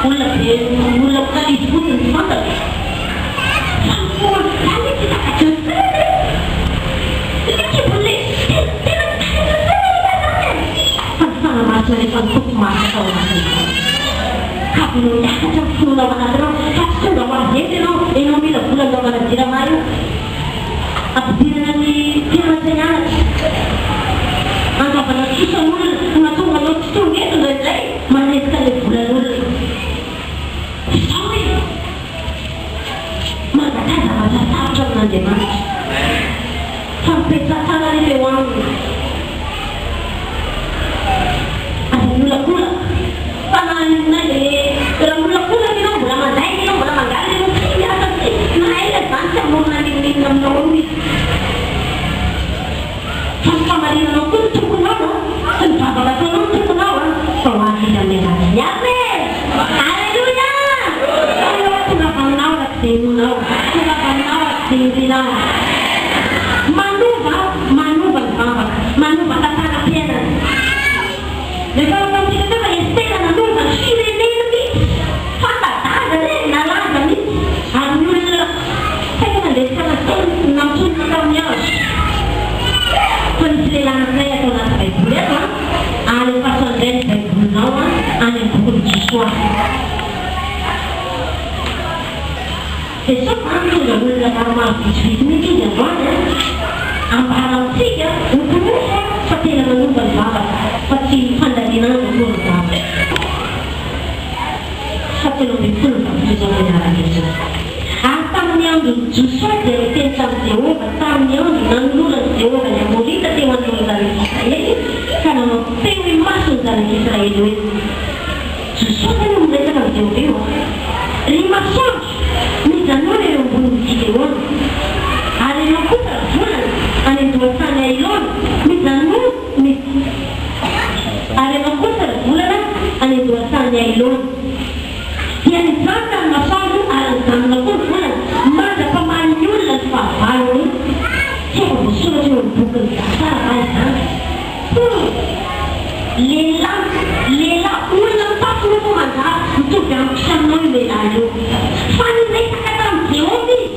Una no miakatra finoanao anatinao fa tsy tonga ho azety ianao ianao mila volanao manadira io ampidirana ny mpianatra ianatra andavana sosan'olona natonga anao tsy tonga eto ndraindray manetika le volan'olona sao e mangatay zavatra sarotra amin'Andriamanitra fa mipetsatana rehefa eo aminy aza molakola fa na le raha molakola ianao mbola manday ianao mbola mangaly ianao tsy miasa tsy naela zany tsy amorona lilinina aminao io izy fa ny famarinanao koa ny tomponao sy ny vavaka ataonao ny tomponao fa ho azy amin'ny anarany aby alleluia tonga vaminao arak'izay enonao tonga vaminao arak'izay indrinao manova ny vavaka manova tantanam-piainana rehefa ataontsika teo fa estera nanova ny firenena mihitsy fantadaza re nalaza mihitsy ary ny olona tena nandesana tao namitsonona tamin'ny azy fa nisy lehilahy anankiray atao anaty baiboly eto any fasoandray ny baibolinao any amin'ny boky ny Josoa Jesosy tonga olona maromaro vitsivitsy mihitsy izy androany ambara amintsika okonofa fa tena manova ny vavaka fa tsy fandalinana koa ny vavaka fa tena ambinifolo vavaka miaraka Jesosy ary tamin'ny andro Josoa dia teny tamin'i Jehova tamin'ny andro nanolonan'i Jehova ny amorita teo an'ireo zanaka Israely ka nanao teo imaso ny zanaka Israely hoe Josoa tena miresaka amin'ny Jehova io ry masoandro mijanona eo ambonin'ny Gideona ary ianao kosa volana any andohasany Ailona mijanona ary ianao kosa volana any andohasany Ailona dia nijanona ny masoandro ary nijanona koa ny volana mandra-pamaly ny olona ny fahavalony tsy efa voasoratra eo amin'ny bokyny Dasara va izany lehilahy olona mitafona koa manjary mitovy amin'ny mpisanao io lehilahy io fa niresaka tamin'i Jehova izy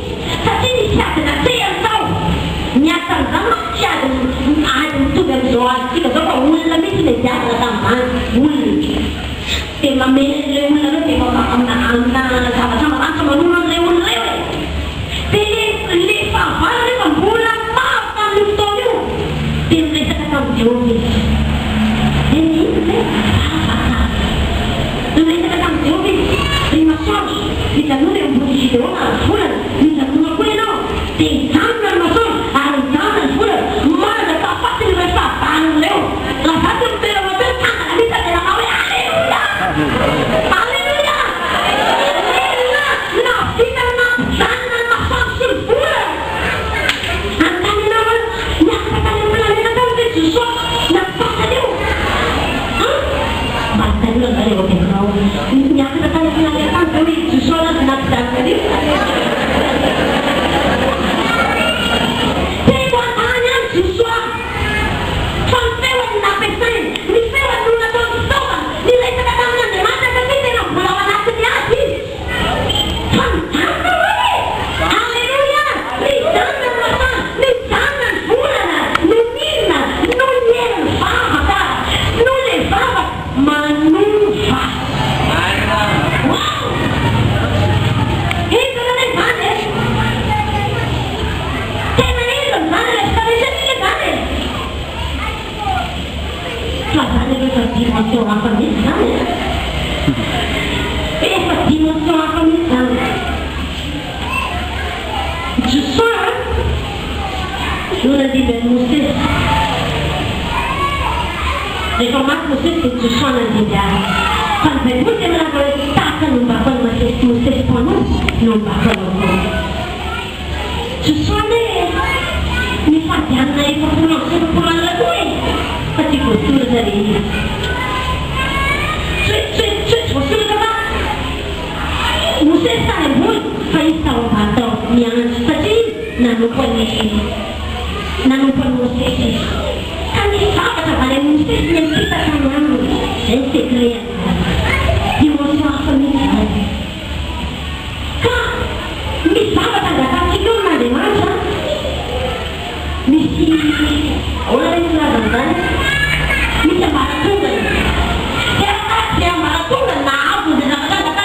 satria nisy adina tehany tao miasa an'izany tsy ady mitovy amin'izao azytsika zao fa olona mihitsy le diavana tamin'izany olona dia mamena an'ilay olona reo dia amina zavatra maranitra manona an'ilay olona reo e dia le fahavala rehefa mbola maro tamin'io fotoana io dia niresaka tamin'i Jehova izy dia nino zay niresaka tamin'i Jehova izy ry masoandro mijanona eo ambony Gideona ary volana mijanona koa ianao dia hijanona ny masoandro ary hijanona ny volana manda tafatiny ireo fahavaliny reo lavaka ny toerana teo tangana mihitsy atenanao hoe alleluia alleluia na vita nampijanona ny masoandro sy ny volana antanyanao miakatra tany amin'ny planeta tao hoe Josoa nampasana io manotanina zareo ampianao miakatra tany amin'ny planeta tany hoe Josoa nampijanona io teo antany any Josoa fa ny feony nampiasainy ny feony no nataony fitaovana niresaka tamin'Andriamanitra satria tena mbola ao anatiny azy izy fa mijanona hoe alleluia mijanona ny masana mijanona ny volana no milina no niera ny vavaka no le vavaka manova wow hitana le zany e tena hitany zany le fitaresan'ile zany e fa zany efa dimension hafa mihitsy zany e efa dimension hafa mihitsy zany Josoa no nandimbany Mosesy rehefa maty Mosesy dia Josoa nandimby azy fa ny baiboly dia milaza hoe tahaka nombakon'ny Mosesy mpanohy nombakonao koa Josoa ne nifadianina efapolo amby sivapolo alina koa e fa tsy voasoratra re izy tsy voasoratra fa Mosesy tany ambony fa izy tao ambany tao mianatra satria izy nanompan'ny Mosesy izy ka nisy zavatra vany amin'ny Mosesy ny ampita tany aminy zay ny secret dimension hafa mihitsy zany ka misy zavatra angatantsika eo amin'Andriamanitra misy olona misy lazan'izany misy ambaratongany dia ambaratonga na avo ny zavatra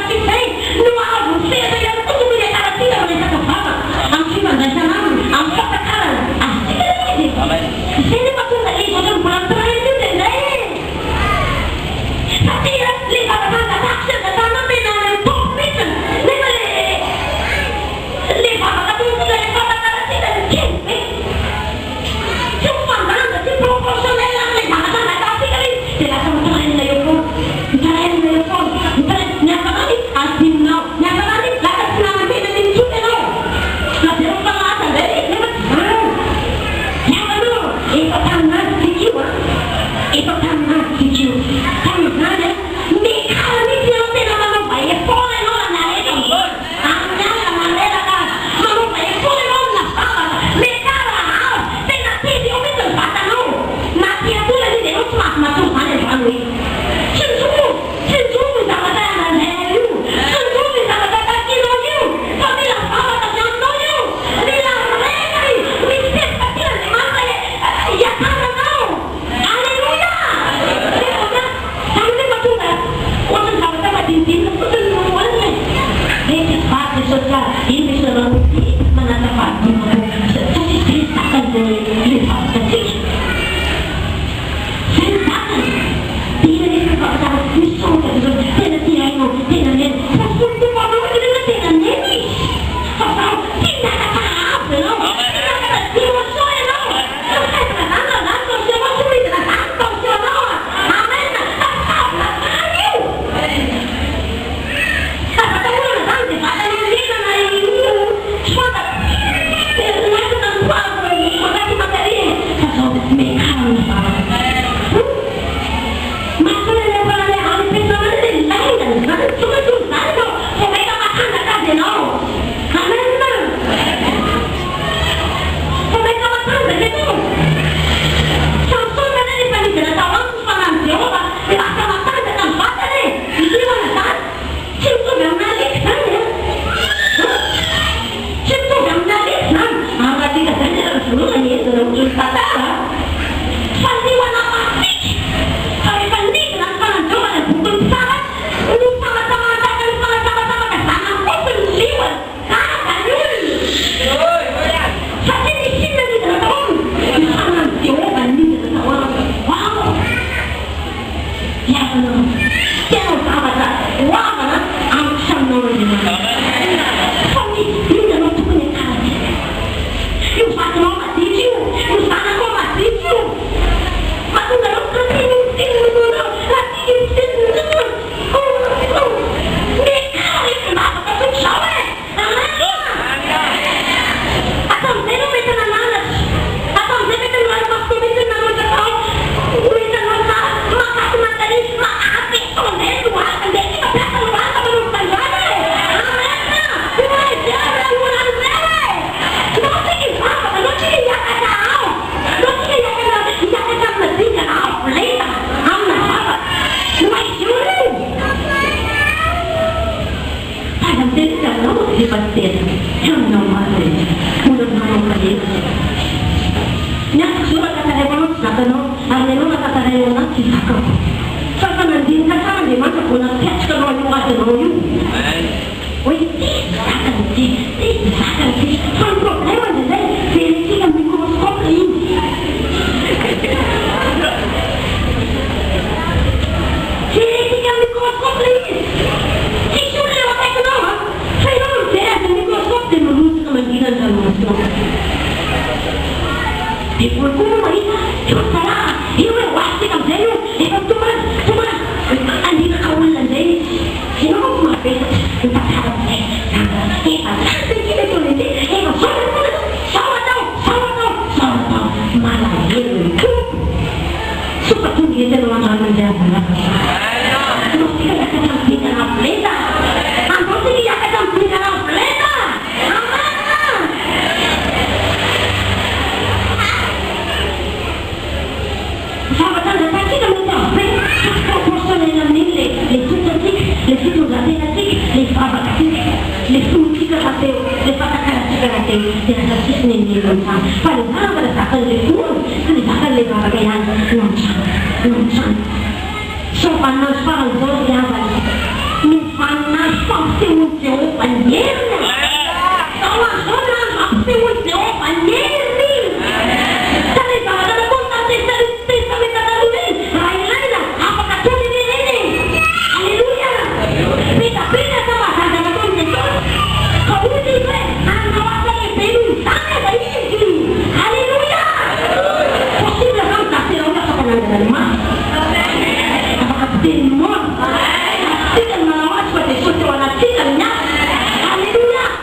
Haleluya.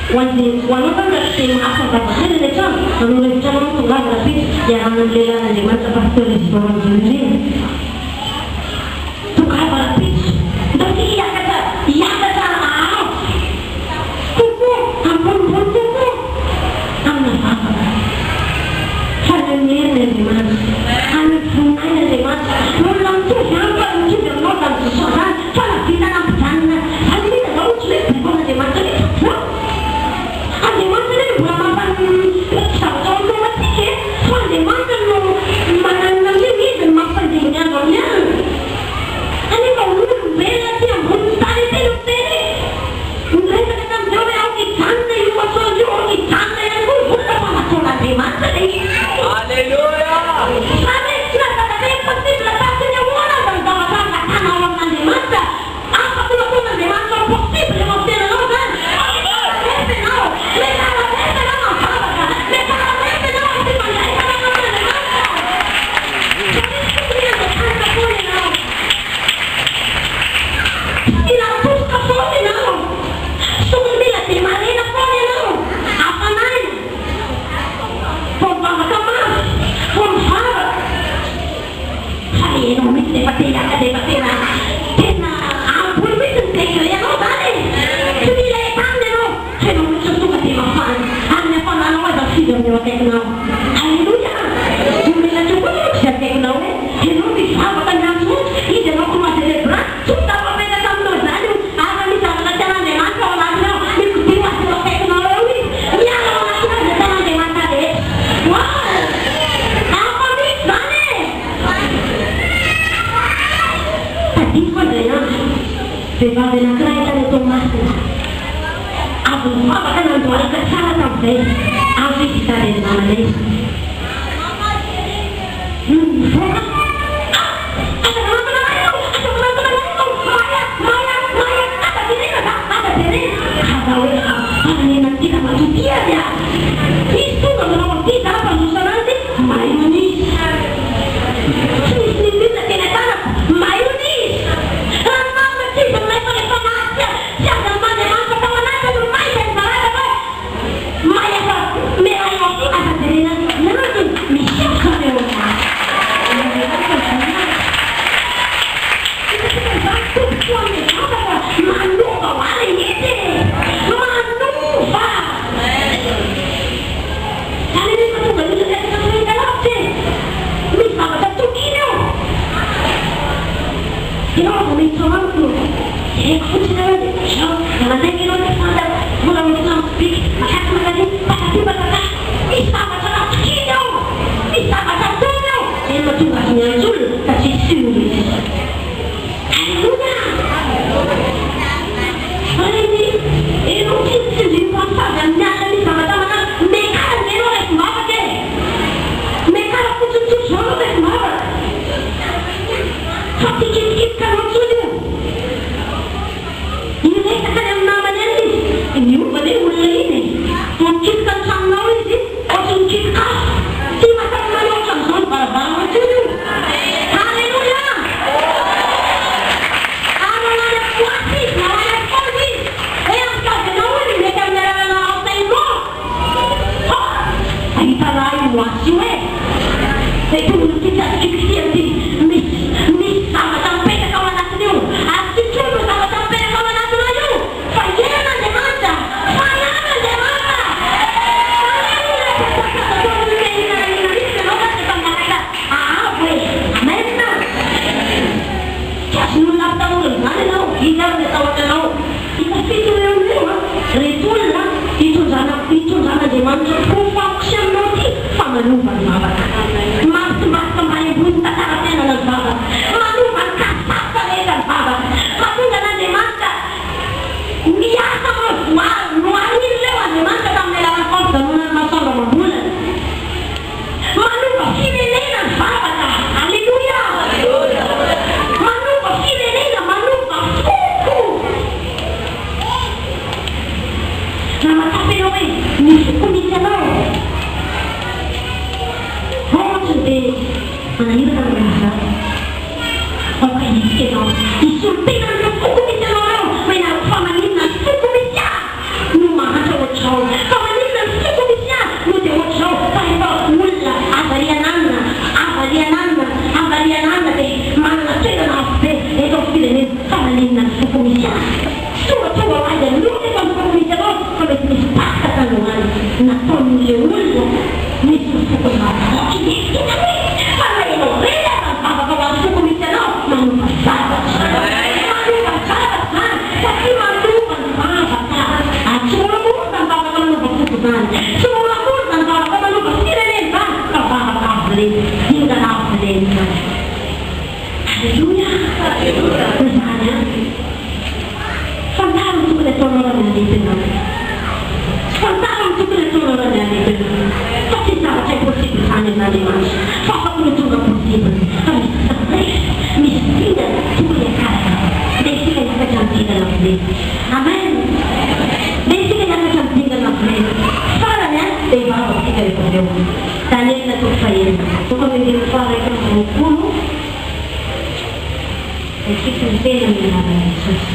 Walau kan terima apa kabarnya dari kan menulis calon tunggal tapi jangan membela dengan seperti tulis bawah ini. Tukar berarti tapi iya kata ah. Kuku ampun kuku. Anak apa? Saya ni dari mana? Anak sungai dari mana? Mulam tu siapa yang sudah mulam sesuatu? Kalau kita nak bercanda, kalau kita tahu sulit berbuat dari mana ni? Ada mana ni berapa satu orang tiket? Ada mana mana ni dan apa dia namanya? Ani kau bela dia muntah itu teri. Mereka kata jauh yang kita ni masuk jauh kita ni yang bukan apa solat di mana ni? Haleluya. Kami nak kata dia pasti belakangnya orang dan kawasan kata orang nanti mana? Apa pun aku nanti mana pasti belum ada orang. Haleluya. Bila cukup siapa yang kenal ni? Hendak disahabatkan langsung. Ini jangan cuma saja berat. Sudah berbeza sama lalu. Akan bisa jalan dengan orang lain. Ikuti waktu siapa yang kenal ni. Ya orang lain jalan dengan tadi. Wah, apa ni sana? Tadi kau dengar. Sebab dengar kerajaan itu masuk. Aku apa kan orang kesalahan sampai. Aku kita dari mana ni? nataon'le olona misy fokonakinekina hoe fanainao rena mivavaka ho azy foko misy anao manomba zavatra manomba zavatra zany satria manomba ny vavaka tsy moramorona ny vavaka manomba foko zany tsy moramorona ny vavaka manomba fireneny zany fa vavaka avo reny dingana avo reny zany. Alleluia zany a fantariny tokony ataonao raha mialetena fantariny tokony ataonao raha mialetena fa tsy zavatra impossible zany amin'Andriamanitra fa afaka ny tonga possible fa misy zavatra misy dingana tokony akaraka dia isika hiakatra ny dingana amin'ireny amen dia isika hiakatra ny dingana amin'ireny farany a dia hivavaka isika rehefa avy eo Daniel toko fahenina toko mendeny faaraika amby roapolo isika ny tena minavana Jesosy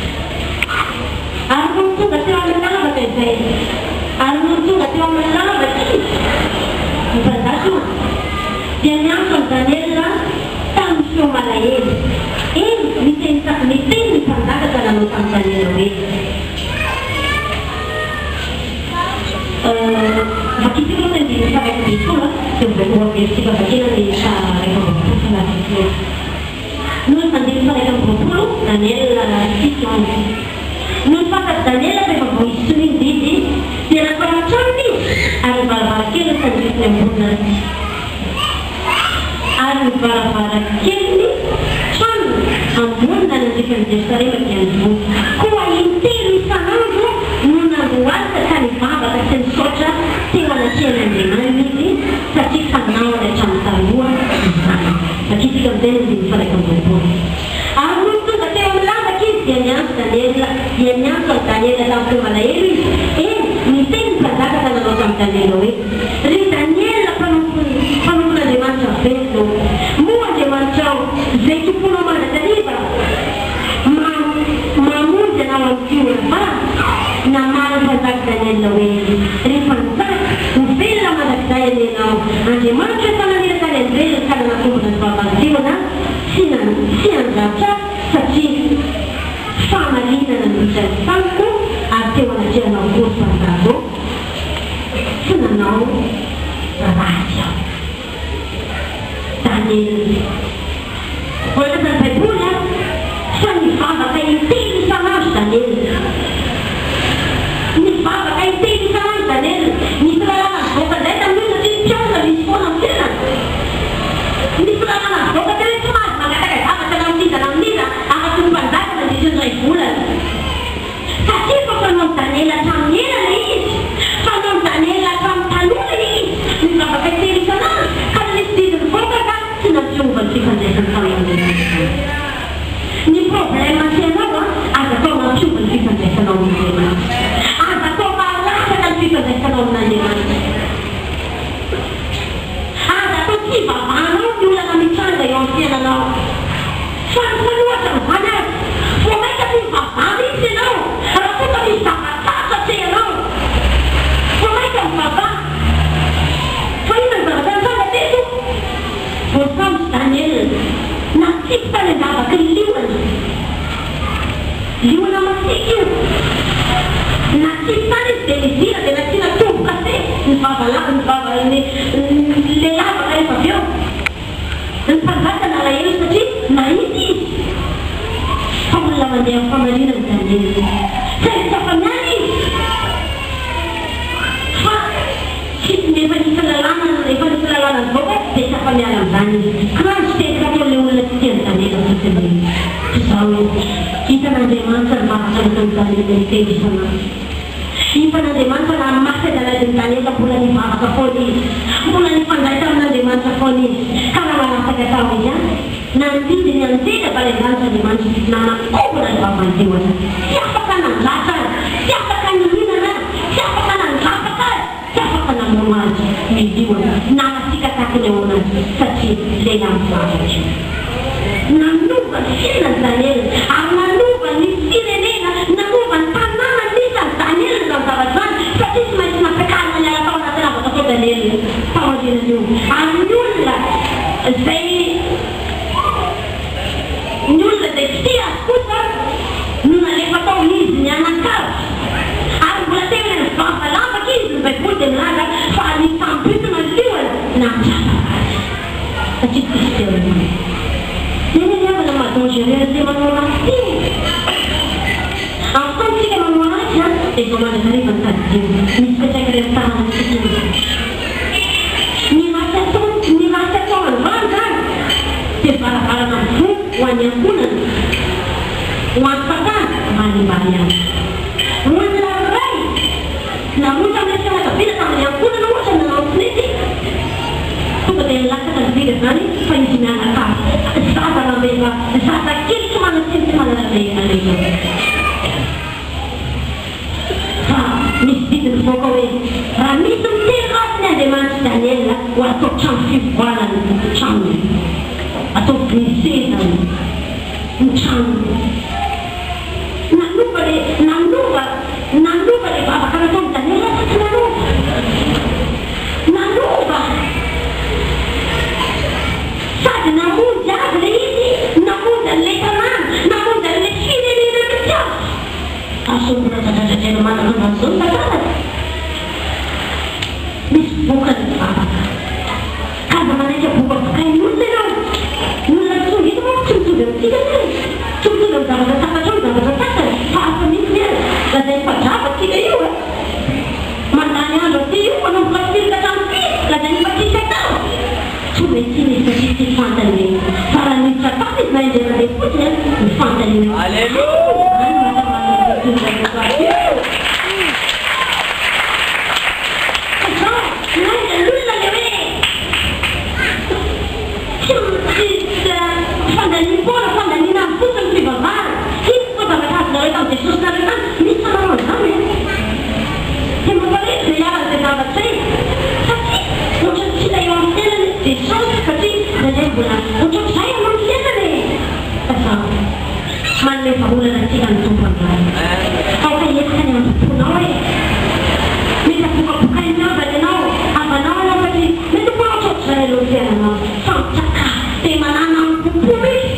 ary no tonga teo amin'ny lavaka izay ary no tonga teo amin'ny lavaka izy ny mpandaso dia miantso ny Daniel tamin'ny feo malahelo eny miteny ny mpandakatra nanao tamin'ny Daniel hoe vakitsika moa ny dimy faraika ambifolo dia mivoakoa averisika vakena ny faraika ambifolo fanafifolo noy mandeha faraika ambifolo Daniel 6 ans noy fantaky Daniel rehefa vao isoliny didy dia natao-trano izy ary varavarankely tandrifiny ambonina ary ny varavarankely trano ambonina nandrifany Jerosalema dia nyvoky koa intelo isan'andro no nandohalika ka nivavaka sy nisaotra teo anatsian'Andriamanitra izy satria fanao any hatramin'ny taloha izany vakitsika amin'izay ny dimy faraika ambifolo ary no tonga teo amin'ny lavaka izy dia niantso Daniel tamin'ny feo malahelo izy miteny ny mpanjakatra nanao tamin'ny Daniel hoe ry Daniel mpanompon'Andriamanitra veto moa Andriamanitra ao zay tomponao mandrakariva mamonjy anao amin'ny fiorava namary mpanjaky Daniel hoe ry mpanjaky mivelona mandrakizay anenao Andriamanitra fananiraka ny anvelona ka nanatombona ny vavahationa sy anjatra satria famalinana ny misy tamiko ary teo anatrehanao kory mpanjako sy nanao ratsy aho Daniel voalasany baiboly a fa nivavaka intelo isan'andro Daniel nivavaka intelo isan'andro Daniel nisy lalàna voaka zay tamin'io satria mpiasa misy foana amin'ny tenany nisy lalàna voaka teo hoe tsy mahazo mangataka zavatra namitizana amin'iza afaky ny mpanjakana dia sy ny volana satria fa fanao Daniel hatramin'ny elana izy fanao Daniel hatramin'ny taloha izy nivavaka intelo isan'andro ka nisy didiny voaka ka tsy nampiova ny fifandraisany tamin'Andriamanitra ny problème tsy anao a aza atao mampiova ny fifandraisanao amin'Andriamanitra aza atao mahalasaka ny fifandraisanao amin'Andriamanitra aza atao tsy vavahanao ny olana mitranga eo amin'ny fiainanao fa nyfanohatra mivany azy vo maika tsy mivavana izy ianao raha tonga misy zavatsatsa tsy ianao vo maika mivavana fa ina ny zavatsatsaga teto voasambotsy Daniel natsiky tany andavaky ny liona masiky io natsiky tany izy dia nizira dia nasiana tomboka se le lavaka rehefa avy eo ny mpanjaka nalahelo satria nahity izy fa olona mandeha amin'ny famalinana Daniel satria tsy afamiany izy fa efa nisy lalàna voaka dia tsy afamiany amin'izany izy kanjo tetika ataon'le olona tsy tiany Daniel satria izao hitan'Andriamanitra ny vavaka nataon'ny Daniel miteny isan'andro hitan'Andriamanitra namaky an'azy Daniel mbola nivavaka foana izy mbola nifandray tamin'Andriamanitra foana izy ka raha manasaka atao izy a nandidiny antsika valen'Andriamanitra nanakobona ny vavanteoana tsy afaka nandratra azy tsy afaka nihinana tsy afaka nandrapaka azy tsy afaka namono azy midioana namasika takiny ao anazy satria lehilahy mivavaka nanova ny fiainany Daniel ary nanova ny firenena nanova ny tanàna nisany Daniel zany zavatra zany satria tsy maintsy nampiakarina ny alatao anaty lavaka atao Daniel famadinany io ary ny olona zay tia azy kosa no nalefa tao izy ny anakavy ary mbola tena ny vavalambaka izy ny baiboly dia milaza namtsapa azy satria kristy aminao neny niavana mahadangereux le manao azy am'tantsika manao azy a dia vao mandrasariva ny tadidio misy petraika rehetanana tsika ny ratsy atao androany zany dia varavarana vo ho any ankonana ho any fakana manimbaly any ho any laray namonta amin'ny fianakavina tamin'ny ankonana ohatra nanao tinety tonga dia nilasaka ny vida zany fa izy mianaka zaza rambeva zaza kely tsy manasiny tsy manaralealeo fa misy didiny voaka hoe raha misy miteny rasiny andriamanitra Daniel ho atao trano fivoalany trano atao besezany ny trano nanova le vavaka nataony Daniel tsy nanova sady namonjy azy le izy namonjy an'le tanàna namonjy an'le firenena mitsy azy asombola dradradradrana manakavazao ny tanàna misy bokany vavaka kaza manaiky boka bokainy olona ianao olona tonga ito moa tsy mitovy amintsika zany tsy mitovy amin'ny zavatra takatra ny zavatra takatra fa hafa mihitsy any lazay fadravatsika io a mandany andro aty io manomboka filika hatramy lazay nifatsisy atao tsy mety nisy fatsisy fantany fa raha niditra tany izy naindrena le fotsiny ny fantany manle faulana tsika ny tompoan'izany ao ka entikany ampoponao e mety apokapokainy avany ianao avanao anao satria mety manaotraotr'izay aloha fiainanao famitsaka dia manana ampopono izy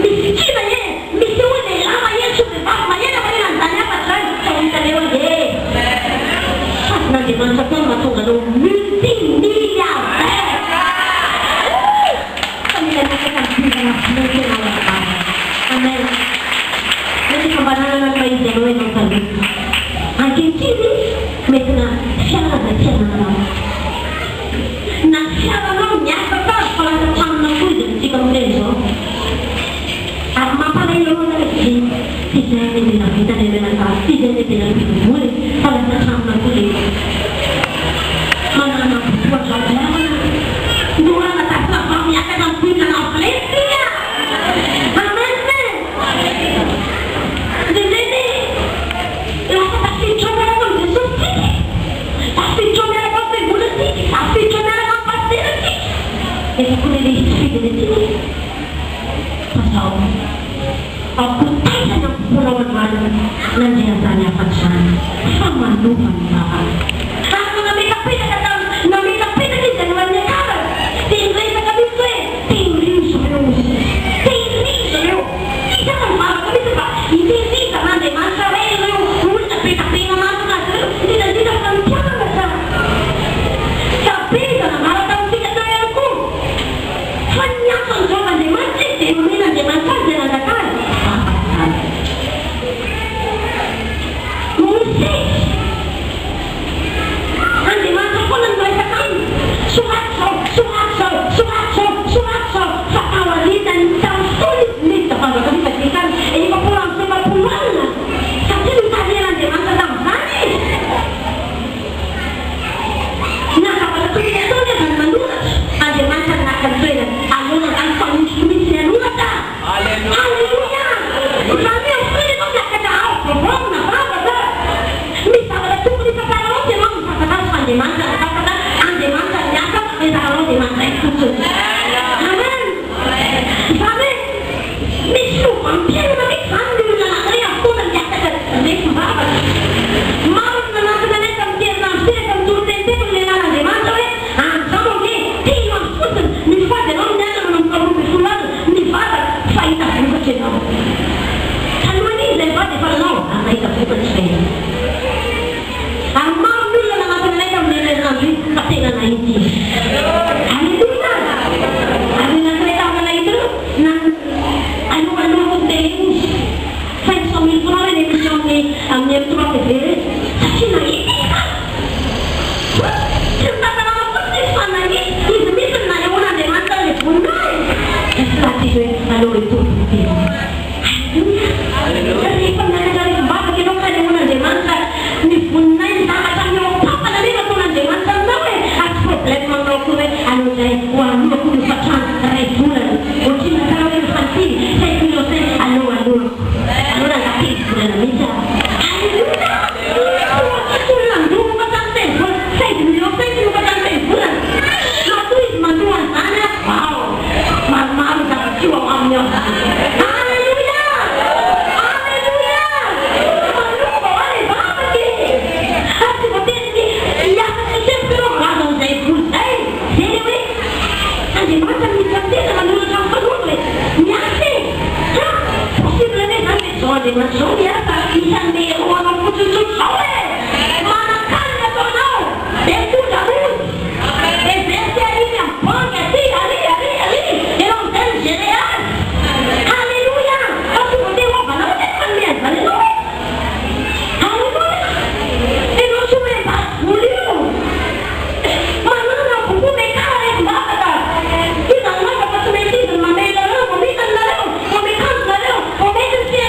misy kina e misy hoe lehilahy maheno so vehivavy maheno fa ena an'izany afa zany fa hitaneo e sady n'andriamanitra tao mahatonga anao multimilliardaire fa mila nasaka mibingana filoty anao amen mety fambananana ny maizy anao enao taloha ankehitriny mety na fiara tiananao na fiaranao miasa tazy fa lasa tranona koa izy nitsika am'ireny zao ary mampalahelo anao ty zay ny mila vitany menakazy ty zay ny tena mpivovoly fa lasa tranona koa le manana botoadraviavana ndoana tasava miakana mipinana ampilesia Eppure le sfide del tempo passavo ho portato da un la gente ne facciamo famma non fa non mi capite che se non ne cara ti inventa capite ti riso ti siamo male capite fa i figli da mande mangiare una pena manca ti da dita campiana capite la mala da un figlio da alcun fanniamo un giovane di mangiare e non è di mangiare da casa anche manca con la nuova casa suazzo fa la vita in tanto lì quando capite che can e io pure non sembra pulana sapete l'italiana di manca da mani nada para tu dia tu dia mandura anche manca na canzone allora kan fa un strumento di luna alleluia ma mio figlio non mi ha cagato buona brava mi stava da tutto di papà non mi fa cagare quando manca anche manca neanche e da non mi manca tutto amen mi stufa un pieno ma mi fanno una materia pure gli attacca mi brava ma non ha da netta un non si è tutto il tempo le nana di mangiare diciamo che ti non scusa mi fate non ne non più sul lato mi fate fai da cosa c'è no allora le fate fare no a mai da cosa c'è amma nulla la matematica non è itu. Jadi pendengar dari bapak kita kan yang mana demanda ni punai sama sama apa dari mana pun demanda nawe aku problem mengaku anu saya uang aku dipasang regular uji nakal yang hati saya kilo saya anu nak hati sudah bisa pulang dulu macam tempur saya kilo macam tempur lalu mantuan anak wow mama tak cium amnya. Dengan soalnya tak bisa dia orang putus soalnya mana kan dia tahu dia sudah lulus dia yang pakai hari dia orang tensian haleluya aku berdoa pada dia haleluya itu semua tak boleh mana nak buku mereka yang baca kita nak dapat semesti dan mana lalu pemikiran lalu pemikiran lalu pemikiran siapa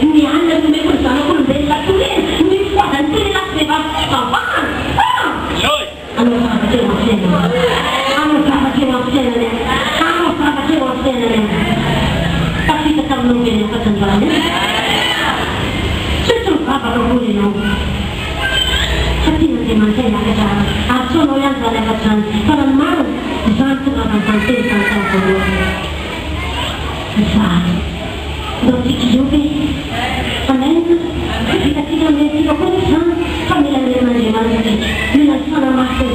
Ini anda tu memang sana pun bela tu ni kuat dan tu ni lah sebab ianao satria Andriamanitra miakatra atsoanao ihany zany afatra zany fa raha maro izany tonga avantanteny tantara voalohany za ndao tsika iope amen vitatsika metika koa zany fa mila nen'Andriamanitra mila fanamaso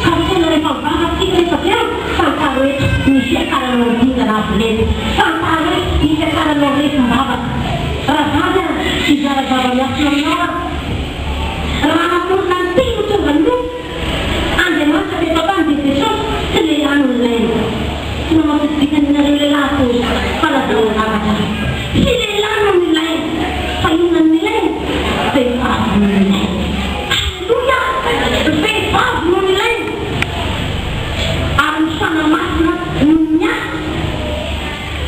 kartona rehefa mivavatsika rehefa avy ao fantaro hoe misy akaranao dingana avoleny fantaro hoe misy akaranao rehefa mivavaka raha vavy a izarazava miasina aminao raha naporona ny teny tonga ny loko Andriamanitra rehefa tany dia Jesosy tsy lehilahy no ilaina tsy namatsidikanareo lehilahy to fanazana zavatra tsy lehilahy no ilaina fa inona no ilaina vehivavy no ilaina alleluia vehivavy no ilaina ary ny fanamasina no miasa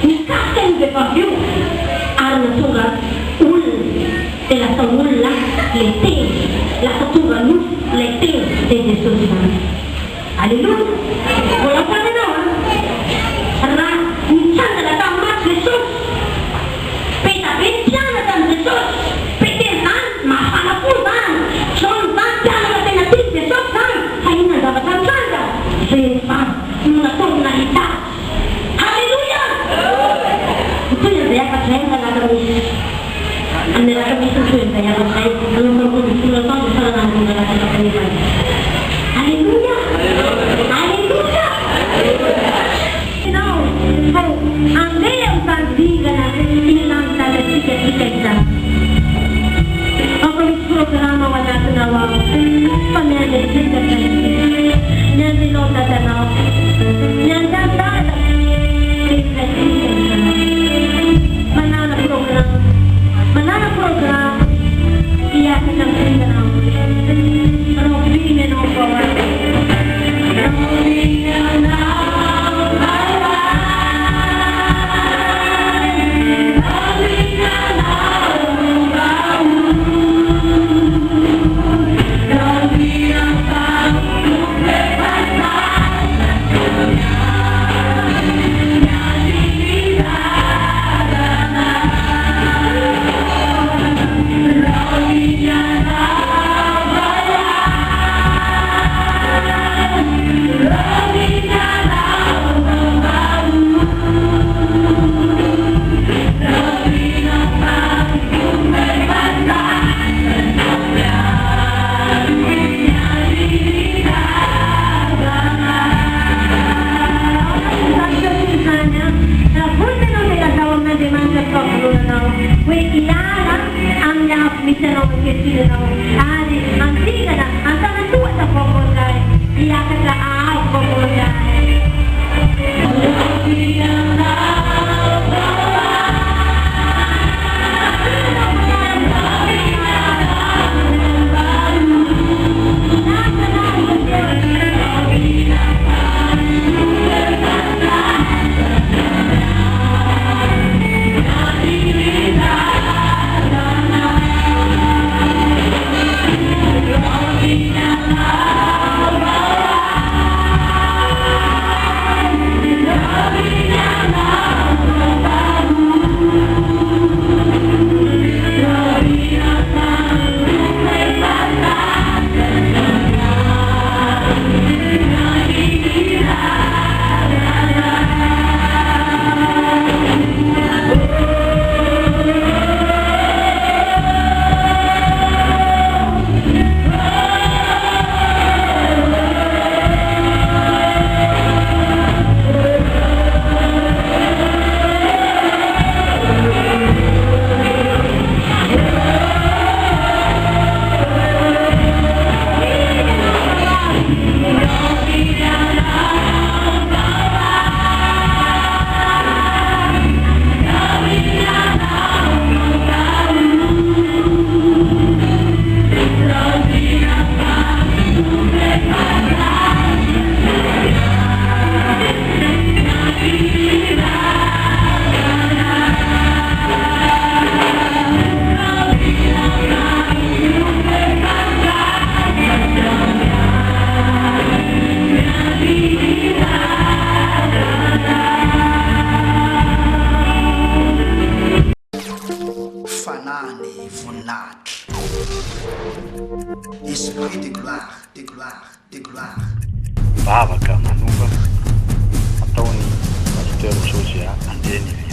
mikasika ny vehivavy io ary natonga olona dia lasa olona le teny lasa tonga nofo le teny dia Jesosy zany alleluia mbola fananao raha mitsangana tamin'ny maso Jesosy petabe mpianatra ny Jesosy peteny zany mafana po zany zany zany mpianatra tena tiany Jesosy zany fa inona ny zavatra mitsanga vehivavy no nataona hitazy alleluia toy izay afatra zay nalaka misy anelaka misy toy izay afatra zay alomakoly folo taona faranandro nalaka nakanevan alleluia alleluia nao fa andeha mitandingana ilanitanatsika tika izany ako misy programa ao anatinao ao fa miandesika miandenao dadanao miandadada manana programa iakatra amin'tenanao raha voninahitra. Esprit de gloire, de gloire, de gloire. Vavaka manova ataon'ny pasteur Josiah Andreny.